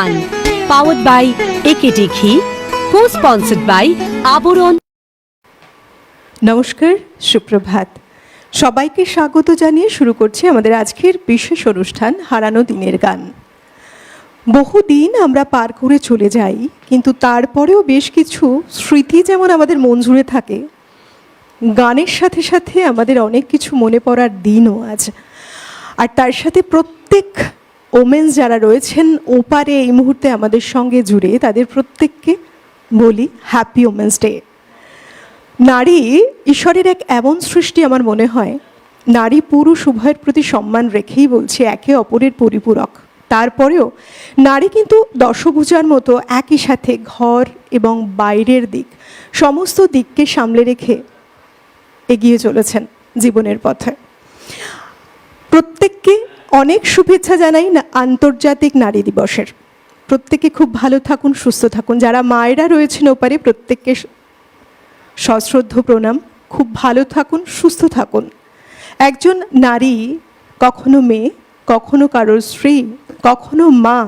Powered by AKT Ghee, co-sponsored by আবরণ। নমস্কার, সুপ্রভাত। সবাইকে স্বাগত জানিয়ে শুরু করছি আমাদের আজকের বিশেষ অনুষ্ঠান হারানো দিনের গান। বহুদিন আমরা পার করে চলে যাই, কিন্তু তারপরেও বেশ কিছু স্মৃতি যেমন আমাদের মন জুড়ে থাকে, গানের সাথে সাথে আমাদের অনেক কিছু মনে পড়ার দিনও আজ। আর তার সাথে প্রত্যেক ওমেন্স যারা রয়েছেন ওপারে এই মুহূর্তে আমাদের সঙ্গে জুড়ে, তাদের প্রত্যেককে বলি হ্যাপি ওমেন্স ডে। নারী ঈশ্বরের এক এমন সৃষ্টি, আমার মনে হয় নারী পুরুষ উভয়ের প্রতি সম্মান রেখেই বলছে একে অপরের পরিপূরক। তারপরেও নারী কিন্তু দশভুজার মতো একই সাথে ঘর এবং বাইরের দিক সমস্ত দিককে সামলে রেখে এগিয়ে চলেছেন জীবনের পথে। প্রত্যেককে অনেক শুভেচ্ছা জানাই না আন্তর্জাতিক নারী দিবসের। প্রত্যেকে খুব ভালো থাকুন, সুস্থ থাকুন। যারা মায়েরা রয়েছেন ওপারে প্রত্যেককে সশ্রদ্ধ প্রণাম। খুব ভালো থাকুন, সুস্থ থাকুন। একজন নারী কখনো মেয়ে, কখনো কারোর স্ত্রী, কখনো মা,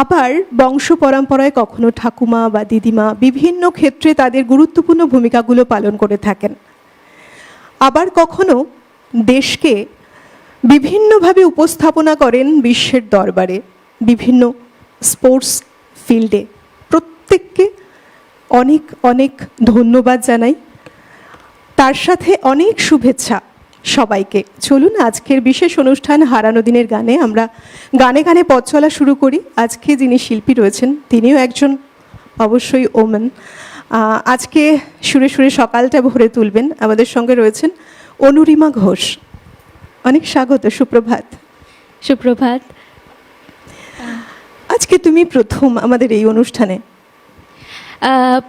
আবার বংশ পরম্পরায় কখনো ঠাকুমা বা দিদিমা, বিভিন্ন ক্ষেত্রে তাদের গুরুত্বপূর্ণ ভূমিকাগুলো পালন করে থাকেন। আবার কখনো দেশকে বিভিন্নভাবে উপস্থাপনা করেন বিশ্বের দরবারে, বিভিন্ন স্পোর্টস ফিল্ডে। প্রত্যেককে অনেক অনেক ধন্যবাদ জানাই, তার সাথে অনেক শুভেচ্ছা সবাইকে। চলুন আজকের বিশেষ অনুষ্ঠান হারানো দিনের গানে আমরা গানে গানে পথ চলা শুরু করি। আজকে যিনি শিল্পী রয়েছেন তিনিও একজন অবশ্যই ওমেন। আজকে সুরে সুরে সকালটা ভরে তুলবেন। আমাদের সঙ্গে রয়েছেন অনুরিমা ঘোষ। অনেক স্বাগত, সুপ্রভাত। সুপ্রভাত। আজকে তুমি প্রথম আমাদের এই অনুষ্ঠানে।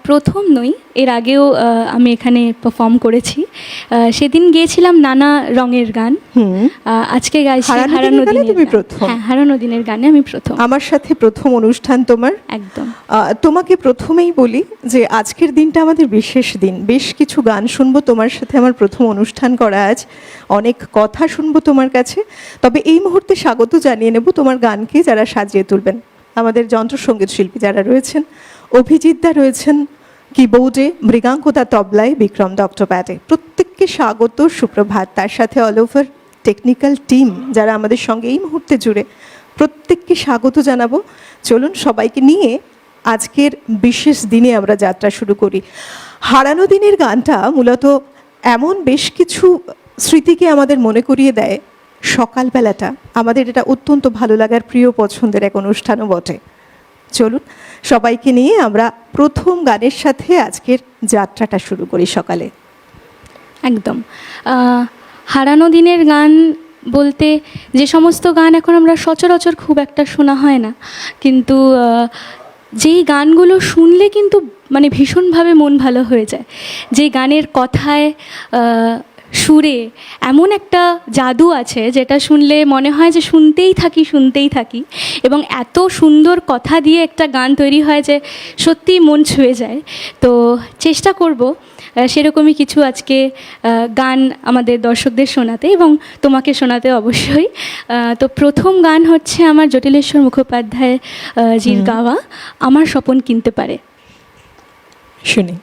প্রথম নই, এর আগেও আমি এখানে পারফর্ম করেছি। সেদিন গিয়েছিলাম নানা রঙের গান। আজকে গাইছি হারানো দিনের। তুমি প্রথম? হ্যাঁ, হারানো দিনের গানে আমি প্রথম। আমার সাথে প্রথম অনুষ্ঠান তোমার। একদম। তোমাকে প্রথমেই বলি যে আজকের দিনটা আমাদের বিশেষ দিন। বেশ কিছু গান শুনবো তোমার সাথে, আমার প্রথম অনুষ্ঠান করা আজ। অনেক কথা শুনবো তোমার কাছে। তবে এই মুহূর্তে স্বাগত জানিয়ে নেব তোমার গানকে যারা সাজিয়ে তুলবেন। আমাদের যন্ত্রসঙ্গীত শিল্পী যারা রয়েছেন, অভিজিৎদা রয়েছেন কিবোর্ডে, মৃগাঙ্কদা তবলায়, বিক্রম দত্ত প্যাডে। প্রত্যেককে স্বাগত, সুপ্রভাত। তার সাথে অল ওভার টেকনিক্যাল টিম যারা আমাদের সঙ্গে এই মুহূর্তে জুড়ে, প্রত্যেককে স্বাগত জানাবো। চলুন সবাইকে নিয়ে আজকের বিশেষ দিনে আমরা যাত্রা শুরু করি। হারানো দিনের গানটা মূলত এমন বেশ কিছু স্মৃতিকে আমাদের মনে করিয়ে দেয়। সকালবেলাটা আমাদের এটা অত্যন্ত ভালো লাগার প্রিয় পছন্দের এক অনুষ্ঠানও বটে। চলুন সবাইকে নিয়ে আমরা প্রথম গানের সাথে আজকের যাত্রাটা শুরু করি সকালে। একদম। হারানো দিনের গান বলতে যে সমস্ত গান এখন আমরা সচরাচর খুব একটা শোনা হয় না, কিন্তু যেই গানগুলো শুনলে কিন্তু মানে ভীষণভাবে মন ভালো হয়ে যায়, যে গানের কথায় সুরে এমন একটা জাদু আছে যেটা শুনলে মনে হয় যে শুনতেই থাকি, এবং এত সুন্দর কথা দিয়ে একটা গান তৈরি হয় যে সত্যিই মন ছুঁয়ে যায়। তো চেষ্টা করব সেরকমই কিছু আজকে গান আমাদের দর্শকদের শোনাতে এবং তোমাকে শোনাতে অবশ্যই। তো প্রথম গান হচ্ছে আমার জটিলেশ্বর মুখোপাধ্যায় জির গাওয়া আমার স্বপন কিনতে পারে। শুনি।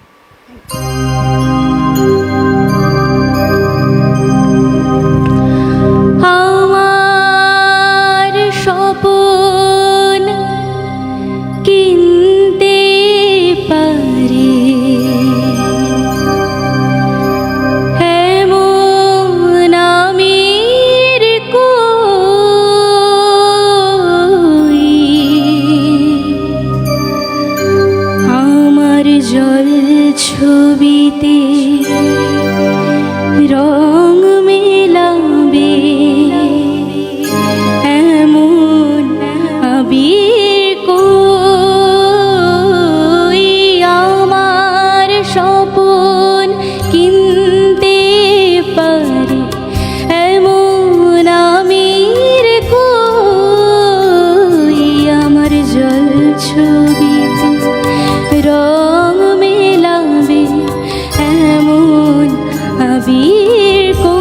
আমার স্বপন কিনতে পারে এমন আমির কই, আমার জল ছবিতে রং মেলাবে এমন আবির কই, আমার স্বপন কিনতে পারে এমন আমির কই, আমার জল ছবিতে রং মেলাবে এমন আবির কই।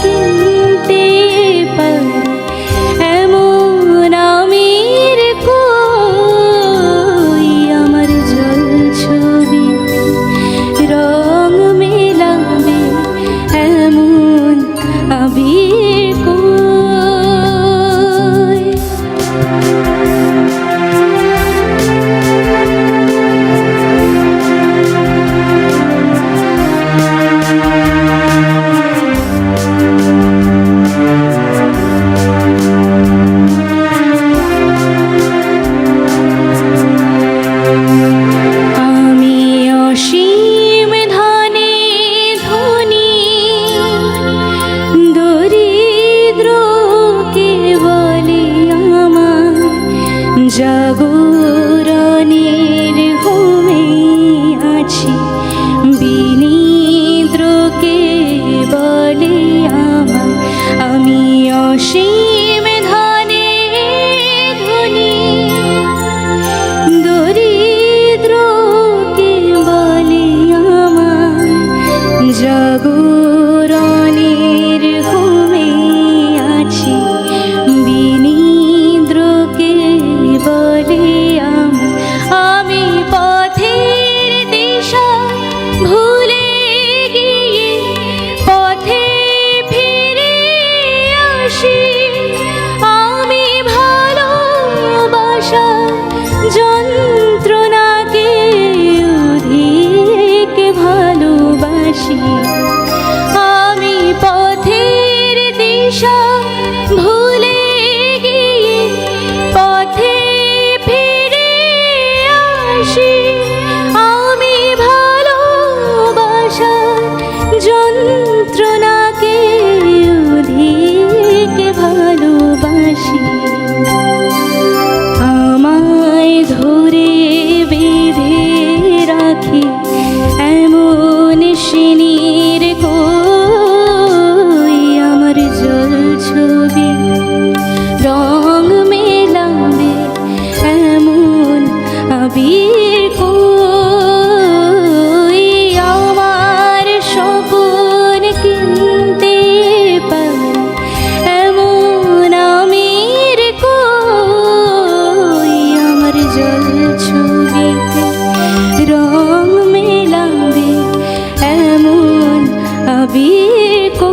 কিনতে পারি এমন আমির কই, আমার জল ছবি রং মেলাবে এমন আবির কই। আমি অসীম ধনে ধনী, দরিদ্রকে বলে আমার জাগরণের হোমে আছি, বিনিদ্রকে বলে আমার। আমি অসীম ধনে ধনী, দরিদ্রকে বলে আমার জাগরণের হোমে আছি, বিনিদ্রকে বলে আমার। আমি পথের দিশা ভুলে গিয়ে পথে ফিরে আসি, আমি ভালোবাসা যন্ত্রণাকে অধিক ভালোবাসি। আমি পথের দিশা ভুলে গিয়ে পথে ফিরে আসি, আমি ভালোবাসা যন্ত্রণাকে অধিক ভালোবাসি। আমায় ধরে বেঁধে রাখি এমন সিনির কই, আমার জল ছবি রং মেলাবে এমন আবির কই, আমার স্বপন কিনতে পারি এমন আমির কই, আমার জল ছবিতে রং মেলাবে এমন আবির কই।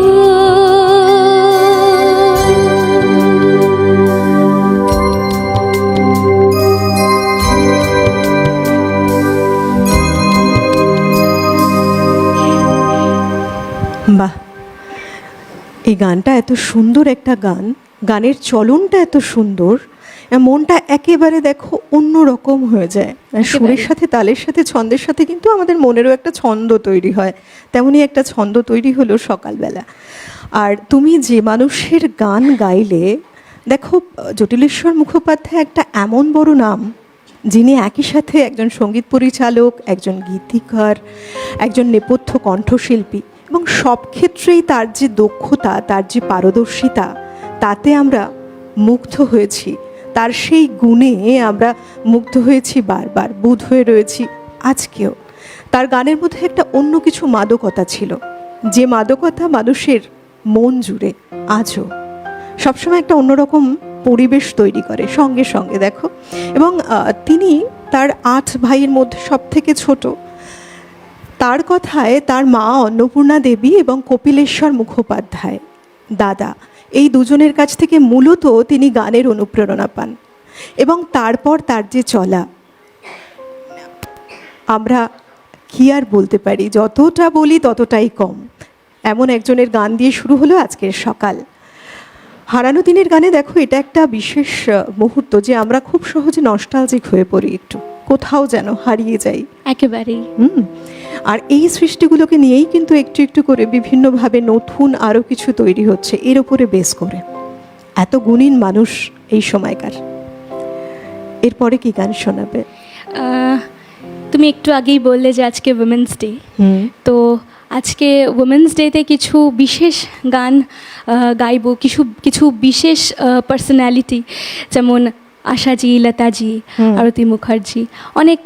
বাহ, এই গানটা এত সুন্দর একটা গান, গানের চলনটা এত সুন্দর, মনটা একেবারে দেখো অন্য রকম হয়ে যায়। সুরের সাথে তালের সাথে ছন্দের সাথে কিন্তু আমাদের মনেরও একটা ছন্দ তৈরি হয়, তেমনই একটা ছন্দ তৈরি হলো সকালবেলা। আর তুমি যে মানুষের গান গাইলে, দেখো জটিলেশ্বর মুখোপাধ্যায় একটা এমন বড় নাম, যিনি একই সাথে একজন সঙ্গীত পরিচালক, একজন গীতিকার, একজন নেপথ্য কণ্ঠশিল্পী, এবং সব ক্ষেত্রেই তার যে দক্ষতা, তার যে পারদর্শিতা, তাতে আমরা মুগ্ধ হয়েছি। তার সেই গুণে আমরা মুগ্ধ হয়েছি, বারবার বুঁদ হয়ে রয়েছি আজকেও। তার গানের মধ্যে একটা অন্য কিছু মাদকতা ছিল, যে মাদকতা মানুষের মন জুড়ে আজও সবসময় একটা অন্যরকম পরিবেশ তৈরি করে সঙ্গে সঙ্গে। দেখো, এবং তিনি তার 8 ভাইয়ের মধ্যে সব থেকে ছোট। তার কথায় তার মা অন্নপূর্ণা দেবী এবং কপিলেশ্বর মুখোপাধ্যায় দাদা, এই দুজনের কাছ থেকে মূলত তিনি গানের অনুপ্রেরণা পান। এবং তারপর তার যে চলা, আমরা কি আর বলতে পারি, যতটা বলি ততটাই কম। এমন একজনের গান দিয়ে শুরু হলো আজকের সকাল। হারানো দিনের গানে দেখো, এটা একটা বিশেষ মুহূর্ত যে আমরা খুব সহজে নস্টালজিক হয়ে পড়ি, একটু কোথাও যেন হারিয়ে যাই একেবারেই। আর এই সৃষ্টিগুলোকে নিয়েই কিন্তু একটু একটু করে বিভিন্নভাবে নতুন আরও কিছু তৈরি হচ্ছে এর উপরে বেস করে। এত গুণীন মানুষ এই সময়কার। এরপরে কি গান শোনাবে? তুমি একটু আগেই বললে যে আজকে উইমেন্স ডে, তো আজকে উইমেন্স ডেতে কিছু বিশেষ গান গাইব, কিছু বিশেষ পার্সোনালিটি, যেমন আশাজি, লতাজি, আরতি মুখার্জি, অনেক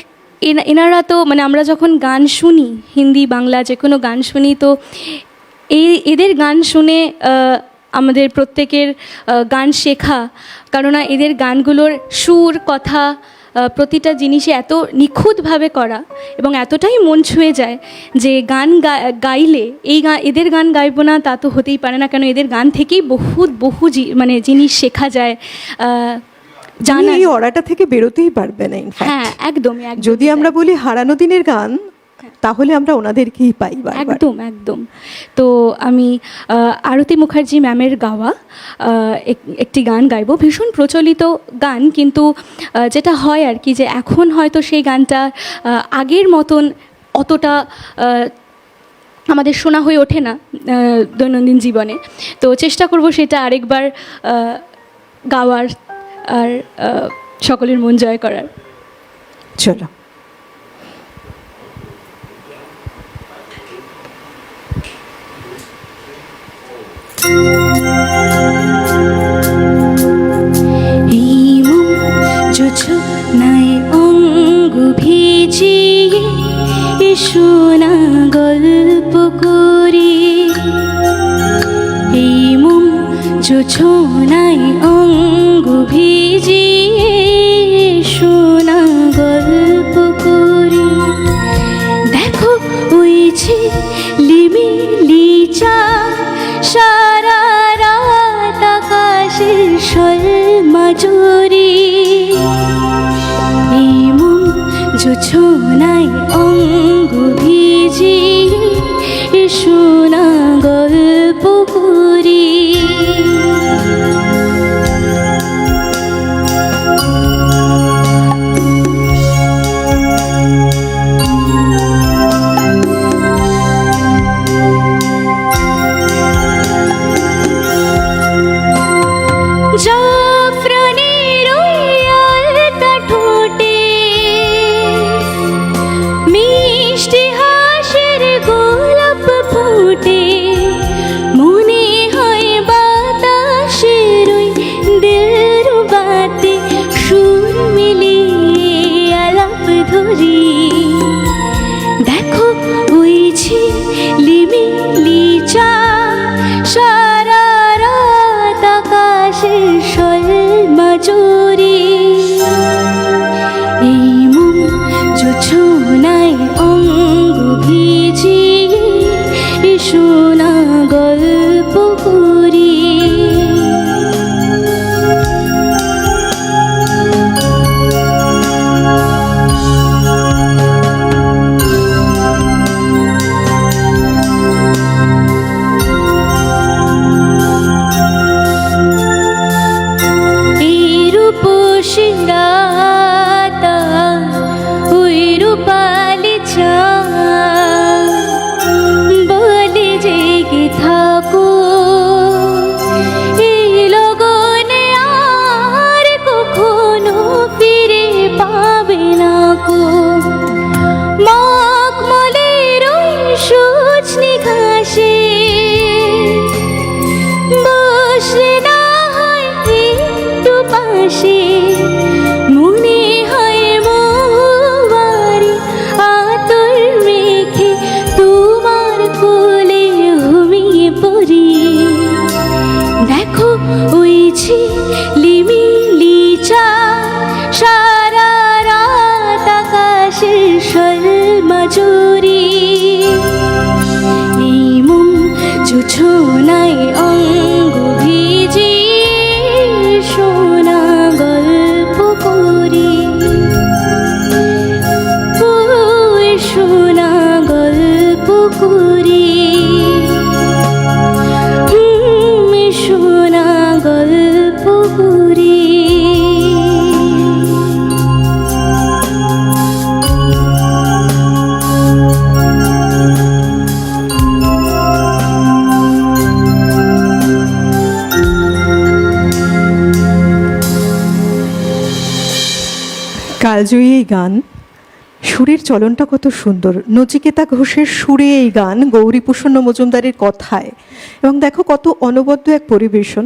এনারা তো মানে আমরা যখন গান শুনি, হিন্দি বাংলা যে কোনো গান শুনি, তো এদের গান শুনে আমাদের প্রত্যেকের গান শেখা, কেননা এদের গানগুলোর সুর, কথা, প্রতিটা জিনিসে এত নিখুঁতভাবে করা এবং এতটাই মন ছুঁয়ে যায় যে গান গাইলে এদের গান গাইবো না তা তো হতেই পারে না, কেন এদের গান থেকেই বহু মানে জিনিস শেখা যায়, জানা এই অরাটা থেকে বেরোতেই পারবে না। হ্যাঁ, একদমই। যদি আমরা বলি হারানো দিনের গান, তাহলে আমরা ওনাদেরকেই পাই বারবার। একদম। তো আমি আরতি মুখার্জি ম্যামের গাওয়া একটি গান গাইবো, ভীষণ প্রচলিত গান, কিন্তু যেটা হয় আর কি, যে এখন হয়তো সেই গানটা আগের মতন অতটা আমাদের শোনা হয়ে ওঠে না দৈনন্দিন জীবনে। তো চেষ্টা করব সেটা আরেকবার গাওয়ার আর সকলের মন জয় করার। চলো। নাই অঙ্গ ভিজিয়ে শোনা গল্প করি, এই মন জোছনাই অঙ্গ ভিজিয়ে শোনা গল্প করি। দেখো ওইছে লিমিলি চাঁদ, সারা রাত আকাশের শর্মা জরি, এই মন জোছনাই অঙ্গ ভিজিয়ে শোনা গল্প করি। জাফরানের ওই আলতা ঠোঁটে মিষ্টি হাসির গোলাপ ফোটে, মনে হয় বাতাসের ওই দিলরুবাতে সুর মিলিয়ে আলাপ ধরি। দেখো ওইছে লিমিলি চাঁদ, সারা রাত আকাশের শর্মা জরি, এই মন জোছনাই অঙ্গ ভিজিয়ে শোনা গল্প করি। জোছনাই অঙ্গ ভিজিয়ে শোনা গল্প করি, শোনা গল্প করি, শোনা গল্প করি। কালজয়ী এই গান, সুরের চলনটা কত সুন্দর। নচিকেতা ঘোষের সুরে এই গান, গৌরীপ্রসন্ন মজুমদারের কথায়, এবং দেখো কত অনবদ্য এক পরিবেশন।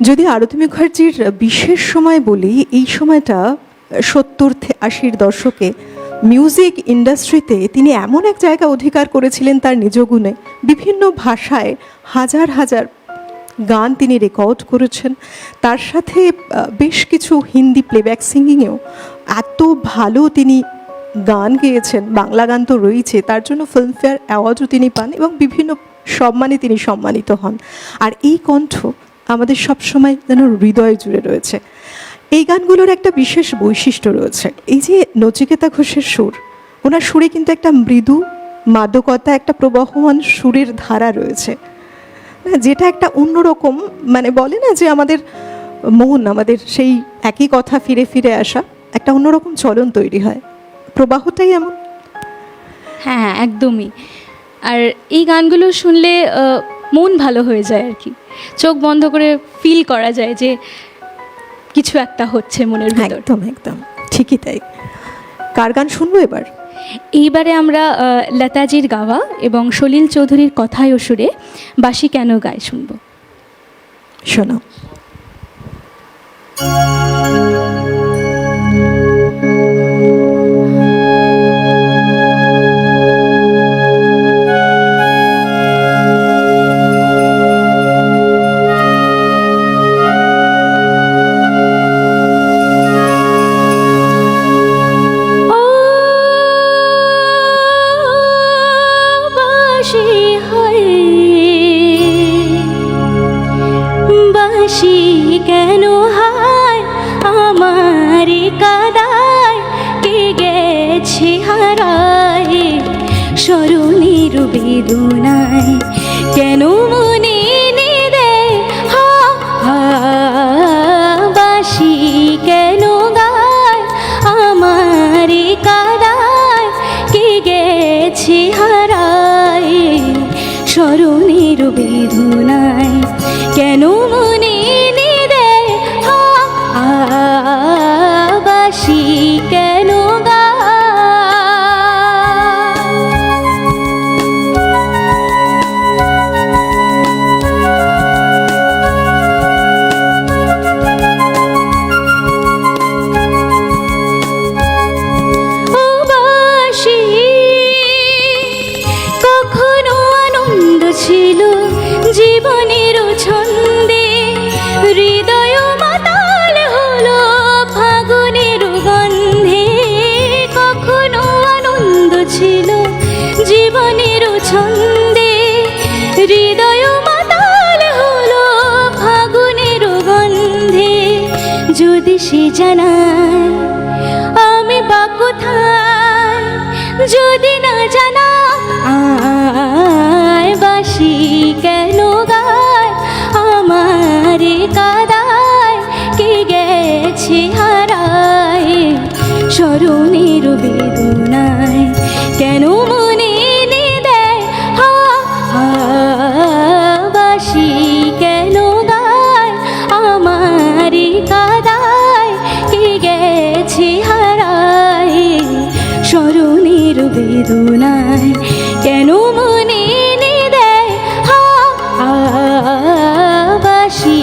যদি আরতি মুখার্জির বিশেষ সময় বলি, এই সময়টা 70-80 দশকে মিউজিক ইন্ডাস্ট্রিতে তিনি এমন এক জায়গা অধিকার করেছিলেন তার নিজ গুণে। বিভিন্ন ভাষায় হাজার হাজার গান তিনি রেকর্ড করেছেন, তার সাথে বেশ কিছু হিন্দি প্লেব্যাক সিঙ্গিংয়েও এত ভালো তিনি গান গেয়েছেন। বাংলা গান তো রয়েছে, তার জন্য ফিল্মফেয়ার অ্যাওয়ার্ডও তিনি পান এবং বিভিন্ন সম্মানে তিনি সম্মানিত হন। আর এই কণ্ঠ আমাদের সবসময় যেন হৃদয় জুড়ে রয়েছে। এই গানগুলোর একটা বিশেষ বৈশিষ্ট্য রয়েছে। এই যে নচিকেতা ঘোষের সুর, ওনার সুরে কিন্তু একটা মৃদু মাদকতা, একটা প্রবহমান সুরের ধারা রয়েছে, যেটা একটা অন্যরকম, মানে বলে না যে আমাদের মন, আমাদের সেই একই কথা ফিরে ফিরে আসা, একটা অন্যরকম চলন তৈরি হয়। প্রবাহটাই এমন। হ্যাঁ হ্যাঁ, একদমই। আর এই গানগুলো শুনলে মন ভালো হয়ে যায় আর কি, চোখ বন্ধ করে ফিল করা যায় যে কিছু একটা হচ্ছে মনের ভিতর। একদম একদম ঠিকই তাই। কার গান শুনবো এবার? এইবারে আমরা লতাজির গাওয়া এবং সলিল চৌধুরীর কথায় ও সুরে বাঁশি কেন গায় শুনবো। শোনো। বাঁশি কেন হায় আমার কাদায়, কে গেছে হারায় স্মরণের বেদনায়, কেন মনে নিদে হা হা, বাঁশি কেন গায় আমার কাদায়, কে গেছে হারায় স্মরণের বেদনায়, কেন মনে নিদে হা হা, বাঁশি কেন গায়। ও বাঁশি, কখনো আনন্দ ছিল জীবনের ছন্দে, হৃদয় মাতাল হলো ফাগুনের গন্ধে, কখনো আনন্দ ছিল জীবনের ছন্দে, হৃদয় মাতাল হলো ফাগুনের গন্ধে, যদি সে জানায় আমি বা কোথায়, যদি না জানা আয় বাঁশি কেন গায় আমার কাদায়, কে গেছে হারায় স্মরণের বেদনায়, কেন মনে নিদে হা হা, বাঁশি কেন গায় আমার কাদায়, কে গেছে হারায় স্মরণের বেদনায়, কেন মনে নিদে হা হা, বাঁশি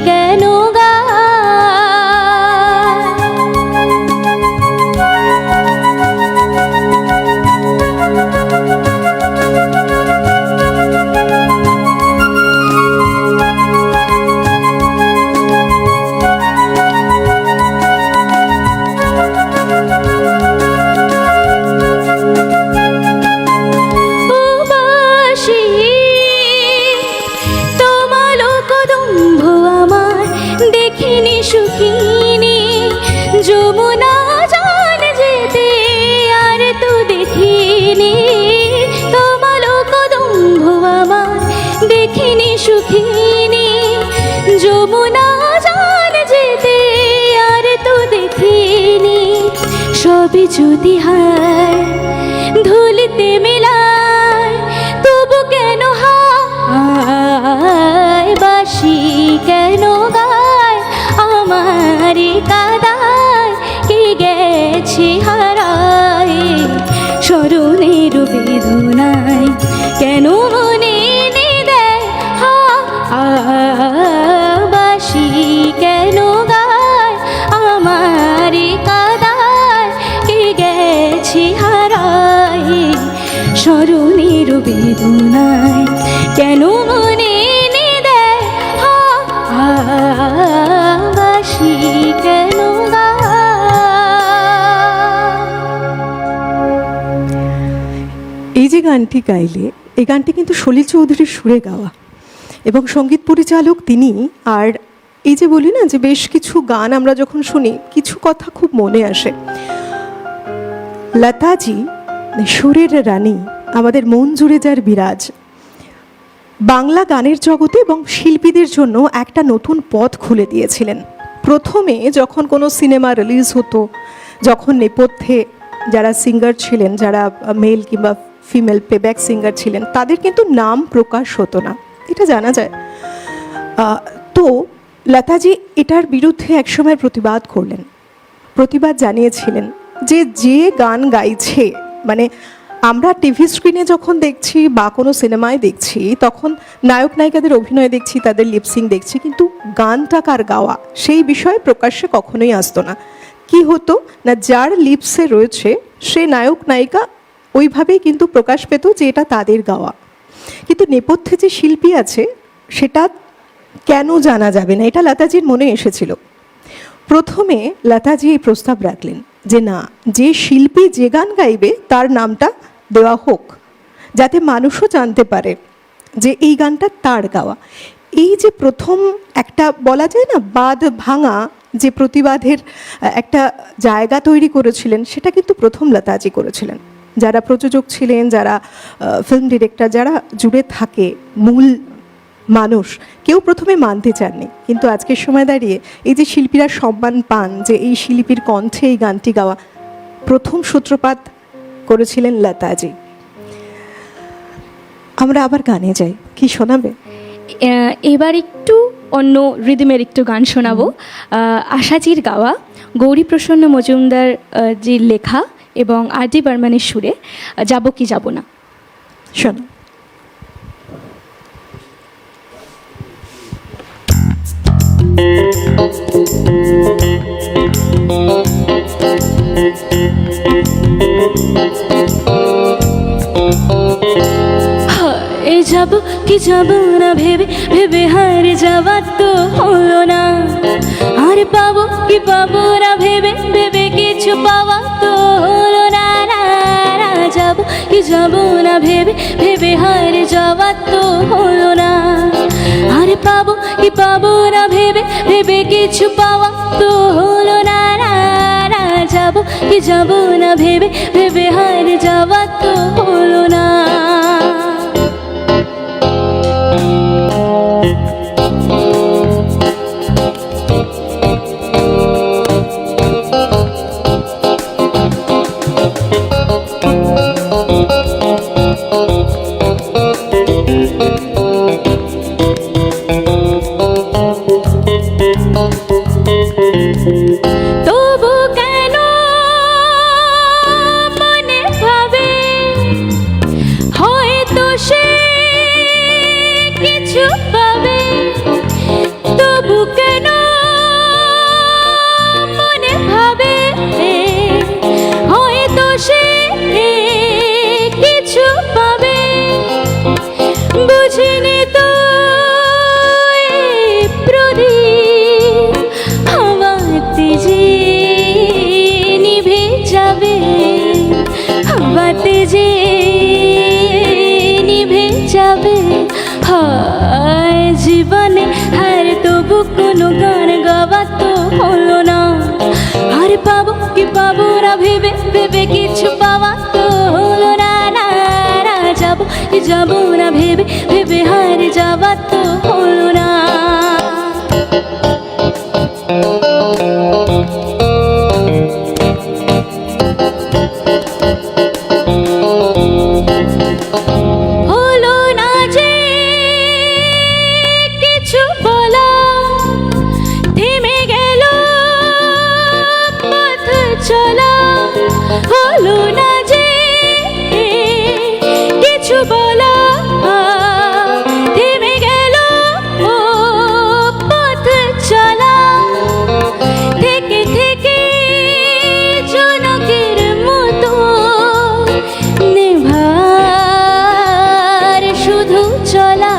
কেন গায়। ও বাঁশি, তোমার কদম্ব আমার দেখিনি সুখিনী, যমুনা জান যেতে আর তো দেখিনি, তোমার কদম্ব আমার দেখিনি সুখিনী, যমুনা জান যেতে আর তো দেখিনি, সবই যদি হয় ধুলিতে মেলায়, তবু কেন হায় বাঁশি কেন গায় আমার কাদায়, কে গেছে হারায় স্মরণের বেদনায়, কেন মনে নিদে হা হা, বাঁশি কেন গায় আমার কাদায়, কে গেছে গানটি গাইলে, এই গানটি কিন্তু সলিল চৌধুরীর সুরে গাওয়া এবং সঙ্গীত পরিচালক তিনি। আর এই যে বলি না যে বেশ কিছু গান আমরা যখন শুনি কিছু কথা খুব মনে আসে। লতাজি সুরের রানী, আমাদের মন জুড়ে যার বিরাজ, বাংলা গানের জগতে এবং শিল্পীদের জন্য একটা নতুন পথ খুলে দিয়েছিলেন। প্রথমে যখন কোনো সিনেমা রিলিজ হতো, যখন নেপথ্যে যারা সিঙ্গার ছিলেন, যারা মেল কিংবা ফিমেল প্লেব্যাক সিঙ্গার ছিলেন, তাদের কিন্তু নাম প্রকাশ হতো না, এটা জানা যায়। তো লতাজি এটার বিরুদ্ধে একসময় প্রতিবাদ করলেন, প্রতিবাদ জানিয়েছিলেন যে যে গান গাইছে, মানে আমরা টিভি স্ক্রিনে যখন দেখছি বা কোনো সিনেমায় দেখছি, তখন নায়ক নায়িকাদের অভিনয় দেখছি, তাদের লিপসিং দেখছি, কিন্তু গানটা কার গাওয়া সেই বিষয়ে প্রকাশ্যে কখনোই আসতো না। কি হতো না, যার লিপসে রয়েছে সে নায়ক নায়িকা ওইভাবেই কিন্তু প্রকাশ পেত যে এটা তাদের গাওয়া। কিন্তু নেপথ্যে যে শিল্পী আছে সেটা কেন জানা যাবে না, এটা লতাজির মনে এসেছিল। প্রথমে লতাজি এই প্রস্তাব রাখলেন যে না, যে শিল্পী যে গান গাইবে তার নামটা দেওয়া হোক, যাতে মানুষও জানতে পারে যে এই গানটা তার গাওয়া। এই যে প্রথম একটা বলা যায় না বাদ ভাঙা, যে প্রতিবাদের একটা জায়গা তৈরি করেছিলেন, সেটা কিন্তু প্রথম লতাজি করেছিলেন। যারা প্রযোজক ছিলেন, যারা ফিল্ম ডিরেক্টর, যারা জুড়ে থাকে মূল মানুষ, কেউ প্রথমে মানতে চাননি, কিন্তু আজকের সময় দাঁড়িয়ে এই যে শিল্পীরা সম্মান পান যে এই শিল্পীর কণ্ঠে এই গানটি গাওয়া, প্রথম সূত্রপাত করেছিলেন লতাজি। আমরা আবার গানে যাই, কি শোনাবে? এবার একটু অন্য রিদমের একটু গান শোনাবো। আশাজির গাওয়া, গৌরী প্রসন্ন মজুমদার জির লেখা এবং আর ডি বর্মনের সুরে, যাব কি যাব না। শোনো। যাব কি যাব না ভেবে ভেবে হারে যাওয়া তো হলো না, আর পাবো কি পাবো না ভেবে ভেবে কিছু পাওয়া তো হলো না। যাব কি যাব না ভেবে ভেবে হারে যাওয়া তো হলো না, আর পাবো কি পাবো না ভেবে ভেবে কিছু পাওয়া তো হলো না। যাব কি যাব না ভেবে ভেবে হারে যাওয়া তো হলো না। জীবনে হার তবু কোনো গান গাওয়া তো হলো না, আর পাবো কি পাবো না ভেবে ভেবে কিছু পাওয়া তো হলো না। যাব কি যাব না ভেবে ভেবে হার যাওয়া তো হলো না। হলো না যে কিছু বলা, থেমে গেল পথ চলা, থেকে থেকে জনকের মতো নেভার শুধু চলা,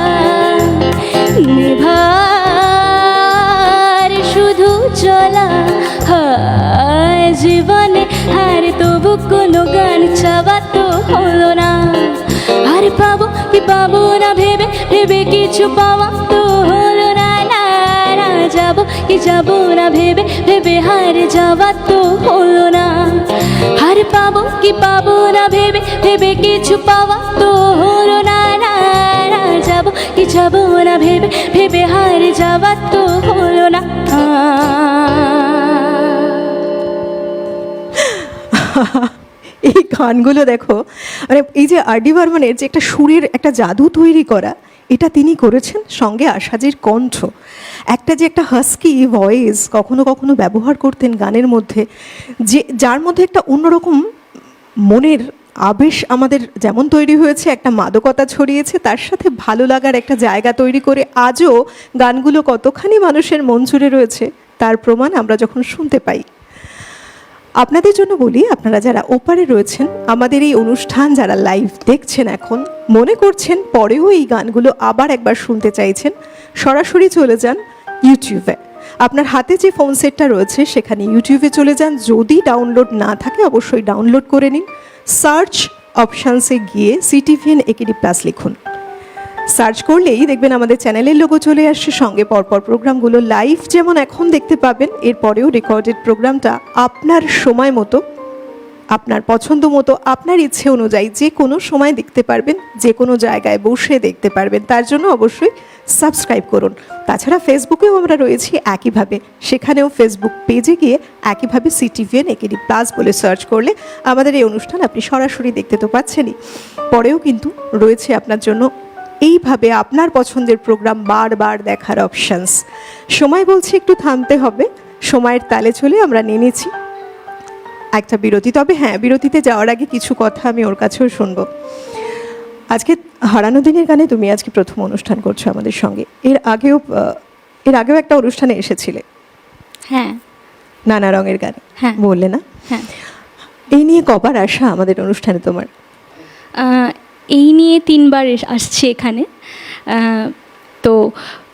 নেভার শুধু চলা। জীবনে আর তবু কোনো গান চাওয়া তো হলো না, কি পাবো না ভেবে ভেবে কিছু পাওয়া তো হলো না, না না যাবো কি যাবো না ভেবে ভেবে হার যাওয়া তো হলো না। হার পাবো কি পাবো না ভেবে ভেবে কিছু পাওয়া তো হলো না, না না যাবো কি যাবো না ভেবে ভেবে হার যাওয়া তো হলো না। এই গানগুলো দেখো, মানে এই যে আর ডি বর্মনের যে একটা সুরের একটা জাদু তৈরি করা, এটা তিনি করেছেন, সঙ্গে আশাজির কণ্ঠ, একটা যে একটা হাস্কি ভয়েস কখনো কখনো ব্যবহার করতেন গানের মধ্যে, যে যার মধ্যে একটা অন্যরকম মনের আবেশ আমাদের যেমন তৈরি হয়েছে, একটা মাদকতা ছড়িয়েছে, তার সাথে ভালো লাগার একটা জায়গা তৈরি করে আজও গানগুলো কতখানি মানুষের মন জুড়ে রয়েছে তার প্রমাণ আমরা যখন শুনতে পাই। আপনাদের জন্য বলি, আপনারা যারা ওপারে রয়েছেন, আমাদের এই অনুষ্ঠান যারা লাইভ দেখছেন, এখন মনে করছেন পরেও এই গানগুলো আবার একবার শুনতে চাইছেন, সরাসরি চলে যান ইউটিউবে। আপনার হাতে যে ফোন সেটটা রয়েছে সেখানে ইউটিউবে চলে যান। যদি ডাউনলোড না থাকে অবশ্যই ডাউনলোড করে নিন। সার্চ অপশানসে গিয়ে সিটিভিএন একেডি প্লাস লিখুন। সার্চ করলেই দেখবেন আমাদের চ্যানেলের লোগো চলে আসছে, সঙ্গে পরপর প্রোগ্রামগুলো লাইভ যেমন এখন দেখতে পাবেন, এরপরেও রেকর্ডেড প্রোগ্রামটা আপনার সময় মতো, আপনার পছন্দ মতো, আপনার ইচ্ছে অনুযায়ী যে কোনো সময় দেখতে পারবেন, যে কোনো জায়গায় বসে দেখতে পারবেন। তার জন্য অবশ্যই সাবস্ক্রাইব করুন। তাছাড়া ফেসবুকেও আমরা রয়েছি একইভাবে, সেখানেও ফেসবুক পেজে গিয়ে একইভাবে সিটিভিএন একেডি প্লাস বলে সার্চ করলে আমাদের এই অনুষ্ঠান আপনি সরাসরি দেখতে তো পাচ্ছেনই, পরেও কিন্তু রয়েছে আপনার জন্য এইভাবে আপনার পছন্দের প্রোগ্রাম বারবার দেখার অপশানস। সময় বলছি একটু থামতে হবে, সময়ের তালে চলে আমরা নিয়ে নিচ্ছি একটা বিরতি। তবে হ্যাঁ, বিরতিতে যাওয়ার আগে কিছু কথা আমি ওর কাছেও শুনবো। আজকে হারানো দিনের গানে তুমি আজকে প্রথম অনুষ্ঠান করছো আমাদের সঙ্গে, এর আগেও একটা অনুষ্ঠানে এসেছিলে। হ্যাঁ, নানা রঙের গান, হ্যাঁ বললে না? হ্যাঁ। এই নিয়ে কবার আসা আমাদের অনুষ্ঠানে তোমার? এই নিয়ে 3 বার আসছি এখানে। তো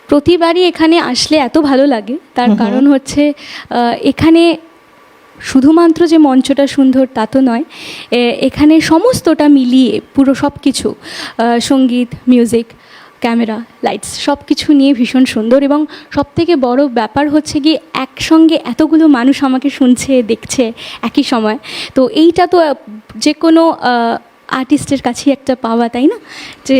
প্রতিবারই এখানে আসলে এত ভালো লাগে, তার কারণ হচ্ছে এখানে শুধুমাত্র যে মঞ্চটা সুন্দর তা তো নয়, এখানে সমস্তটা মিলিয়ে পুরো সব কিছু, সঙ্গীত, মিউজিক, ক্যামেরা, লাইটস সব কিছু নিয়ে ভীষণ সুন্দর। এবং সবথেকে বড় ব্যাপার হচ্ছে গিয়ে একসঙ্গে এতগুলো মানুষ আমাকে শুনছে, দেখছে একই সময়। তো এইটা তো যে কোনো আর্টিস্টের কাছেই একটা পাওয়া, তাই না? যে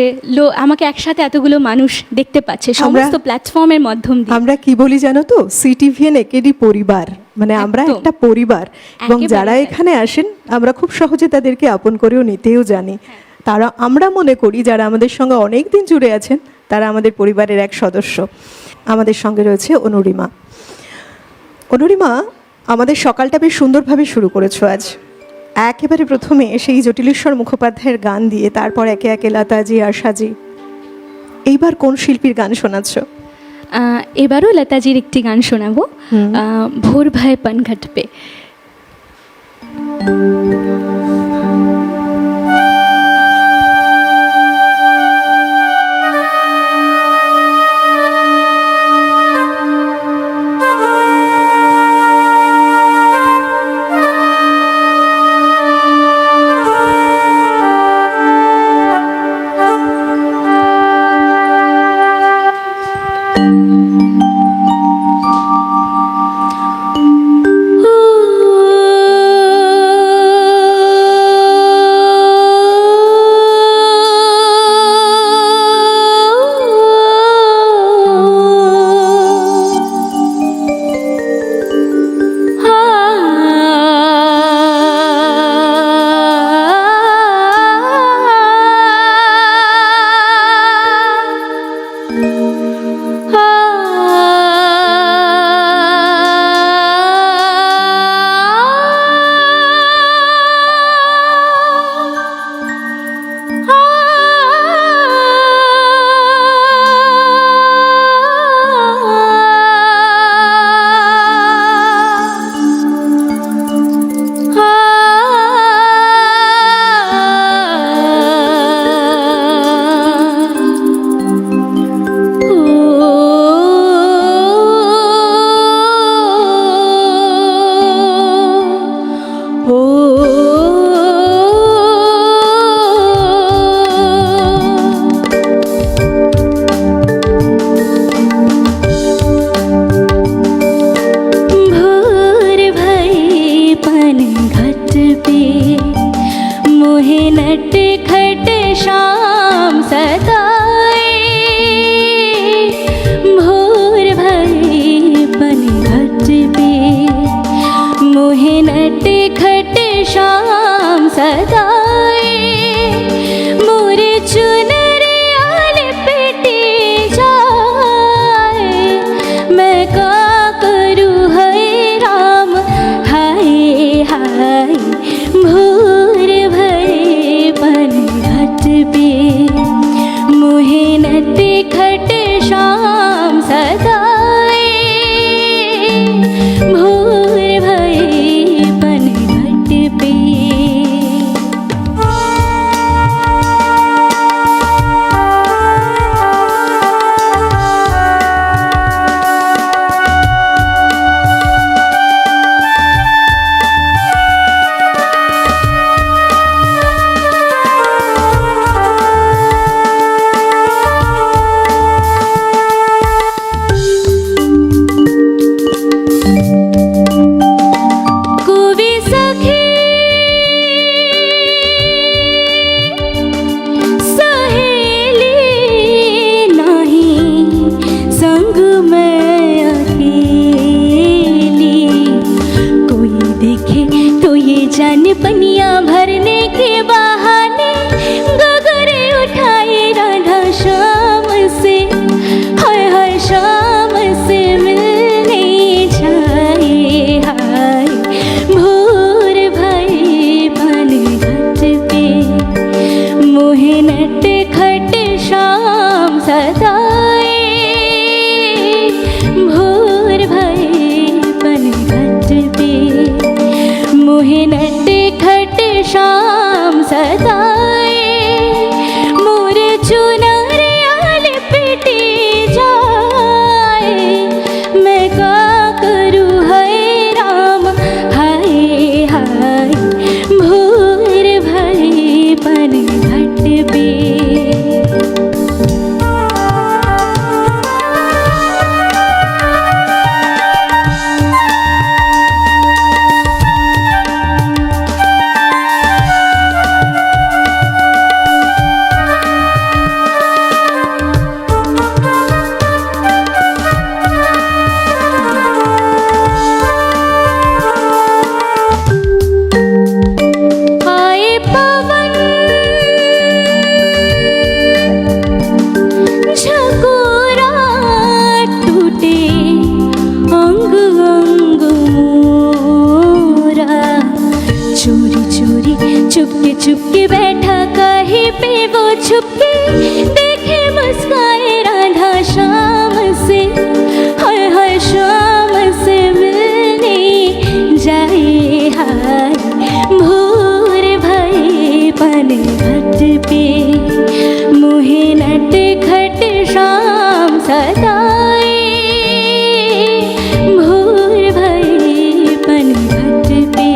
আমাকে একসাথে এতগুলো মানুষ দেখতে পাচ্ছে সমস্ত প্ল্যাটফর্মের মাধ্যম দিয়ে। আমরা কি বলি জানো তো, সিটিভিএন একেডি পরিবার, মানে আমরা একটা পরিবার, এবং যারা এখানে আসেন আমরা খুব সহজে তাদেরকে আপন করেও নিতেও জানি। তারা, আমরা মনে করি যারা আমাদের সঙ্গে অনেক দিন জুড়ে আছেন তারা আমাদের পরিবারের এক সদস্য। আমাদের সঙ্গে রয়েছে অনুরিমা। অনুরিমা, আমাদের সকালটা বেশ সুন্দরভাবে শুরু করেছো আজ। একেবারে প্রথমে সেই জটিলেশ্বর মুখোপাধ্যায়ের গান দিয়ে, তারপর একে একে লতাজি, আশাজি। এইবার কোন শিল্পীর গান শোনাচ্ছ? এবারও লতাজির একটি গান শোনাবো, ভোর ভাই পনঘট পে। मैं अकेली, कोई देखे तो ये जान पनिया भरने के बहाने गगरे उठाए राधा शाम से, हाय हाय शाम से मिलने जाए, हाय भोर भई बन घाट पे मोहे नट खट शाम सदाए, भोर भई बन घाट पे मोहे नट खट शाम सदाए, मोर चुनरिया लिपटी जाए, मैं का करूँ हाय राम, हाय हाय भोर भई बन घाट पे। आए पवन झकोरा टूटे अंग अंग मोरा, चोरी चोरी चुपके चुपके बैठा कहीं पे वो छुपके देखे मुस्काए राधा शाम से, हाय हाय शाम से मिलने जाए, हाय भोर भई बन घाट पे मोहे नट खट शाम सदाए, भोर भई बन घाट पे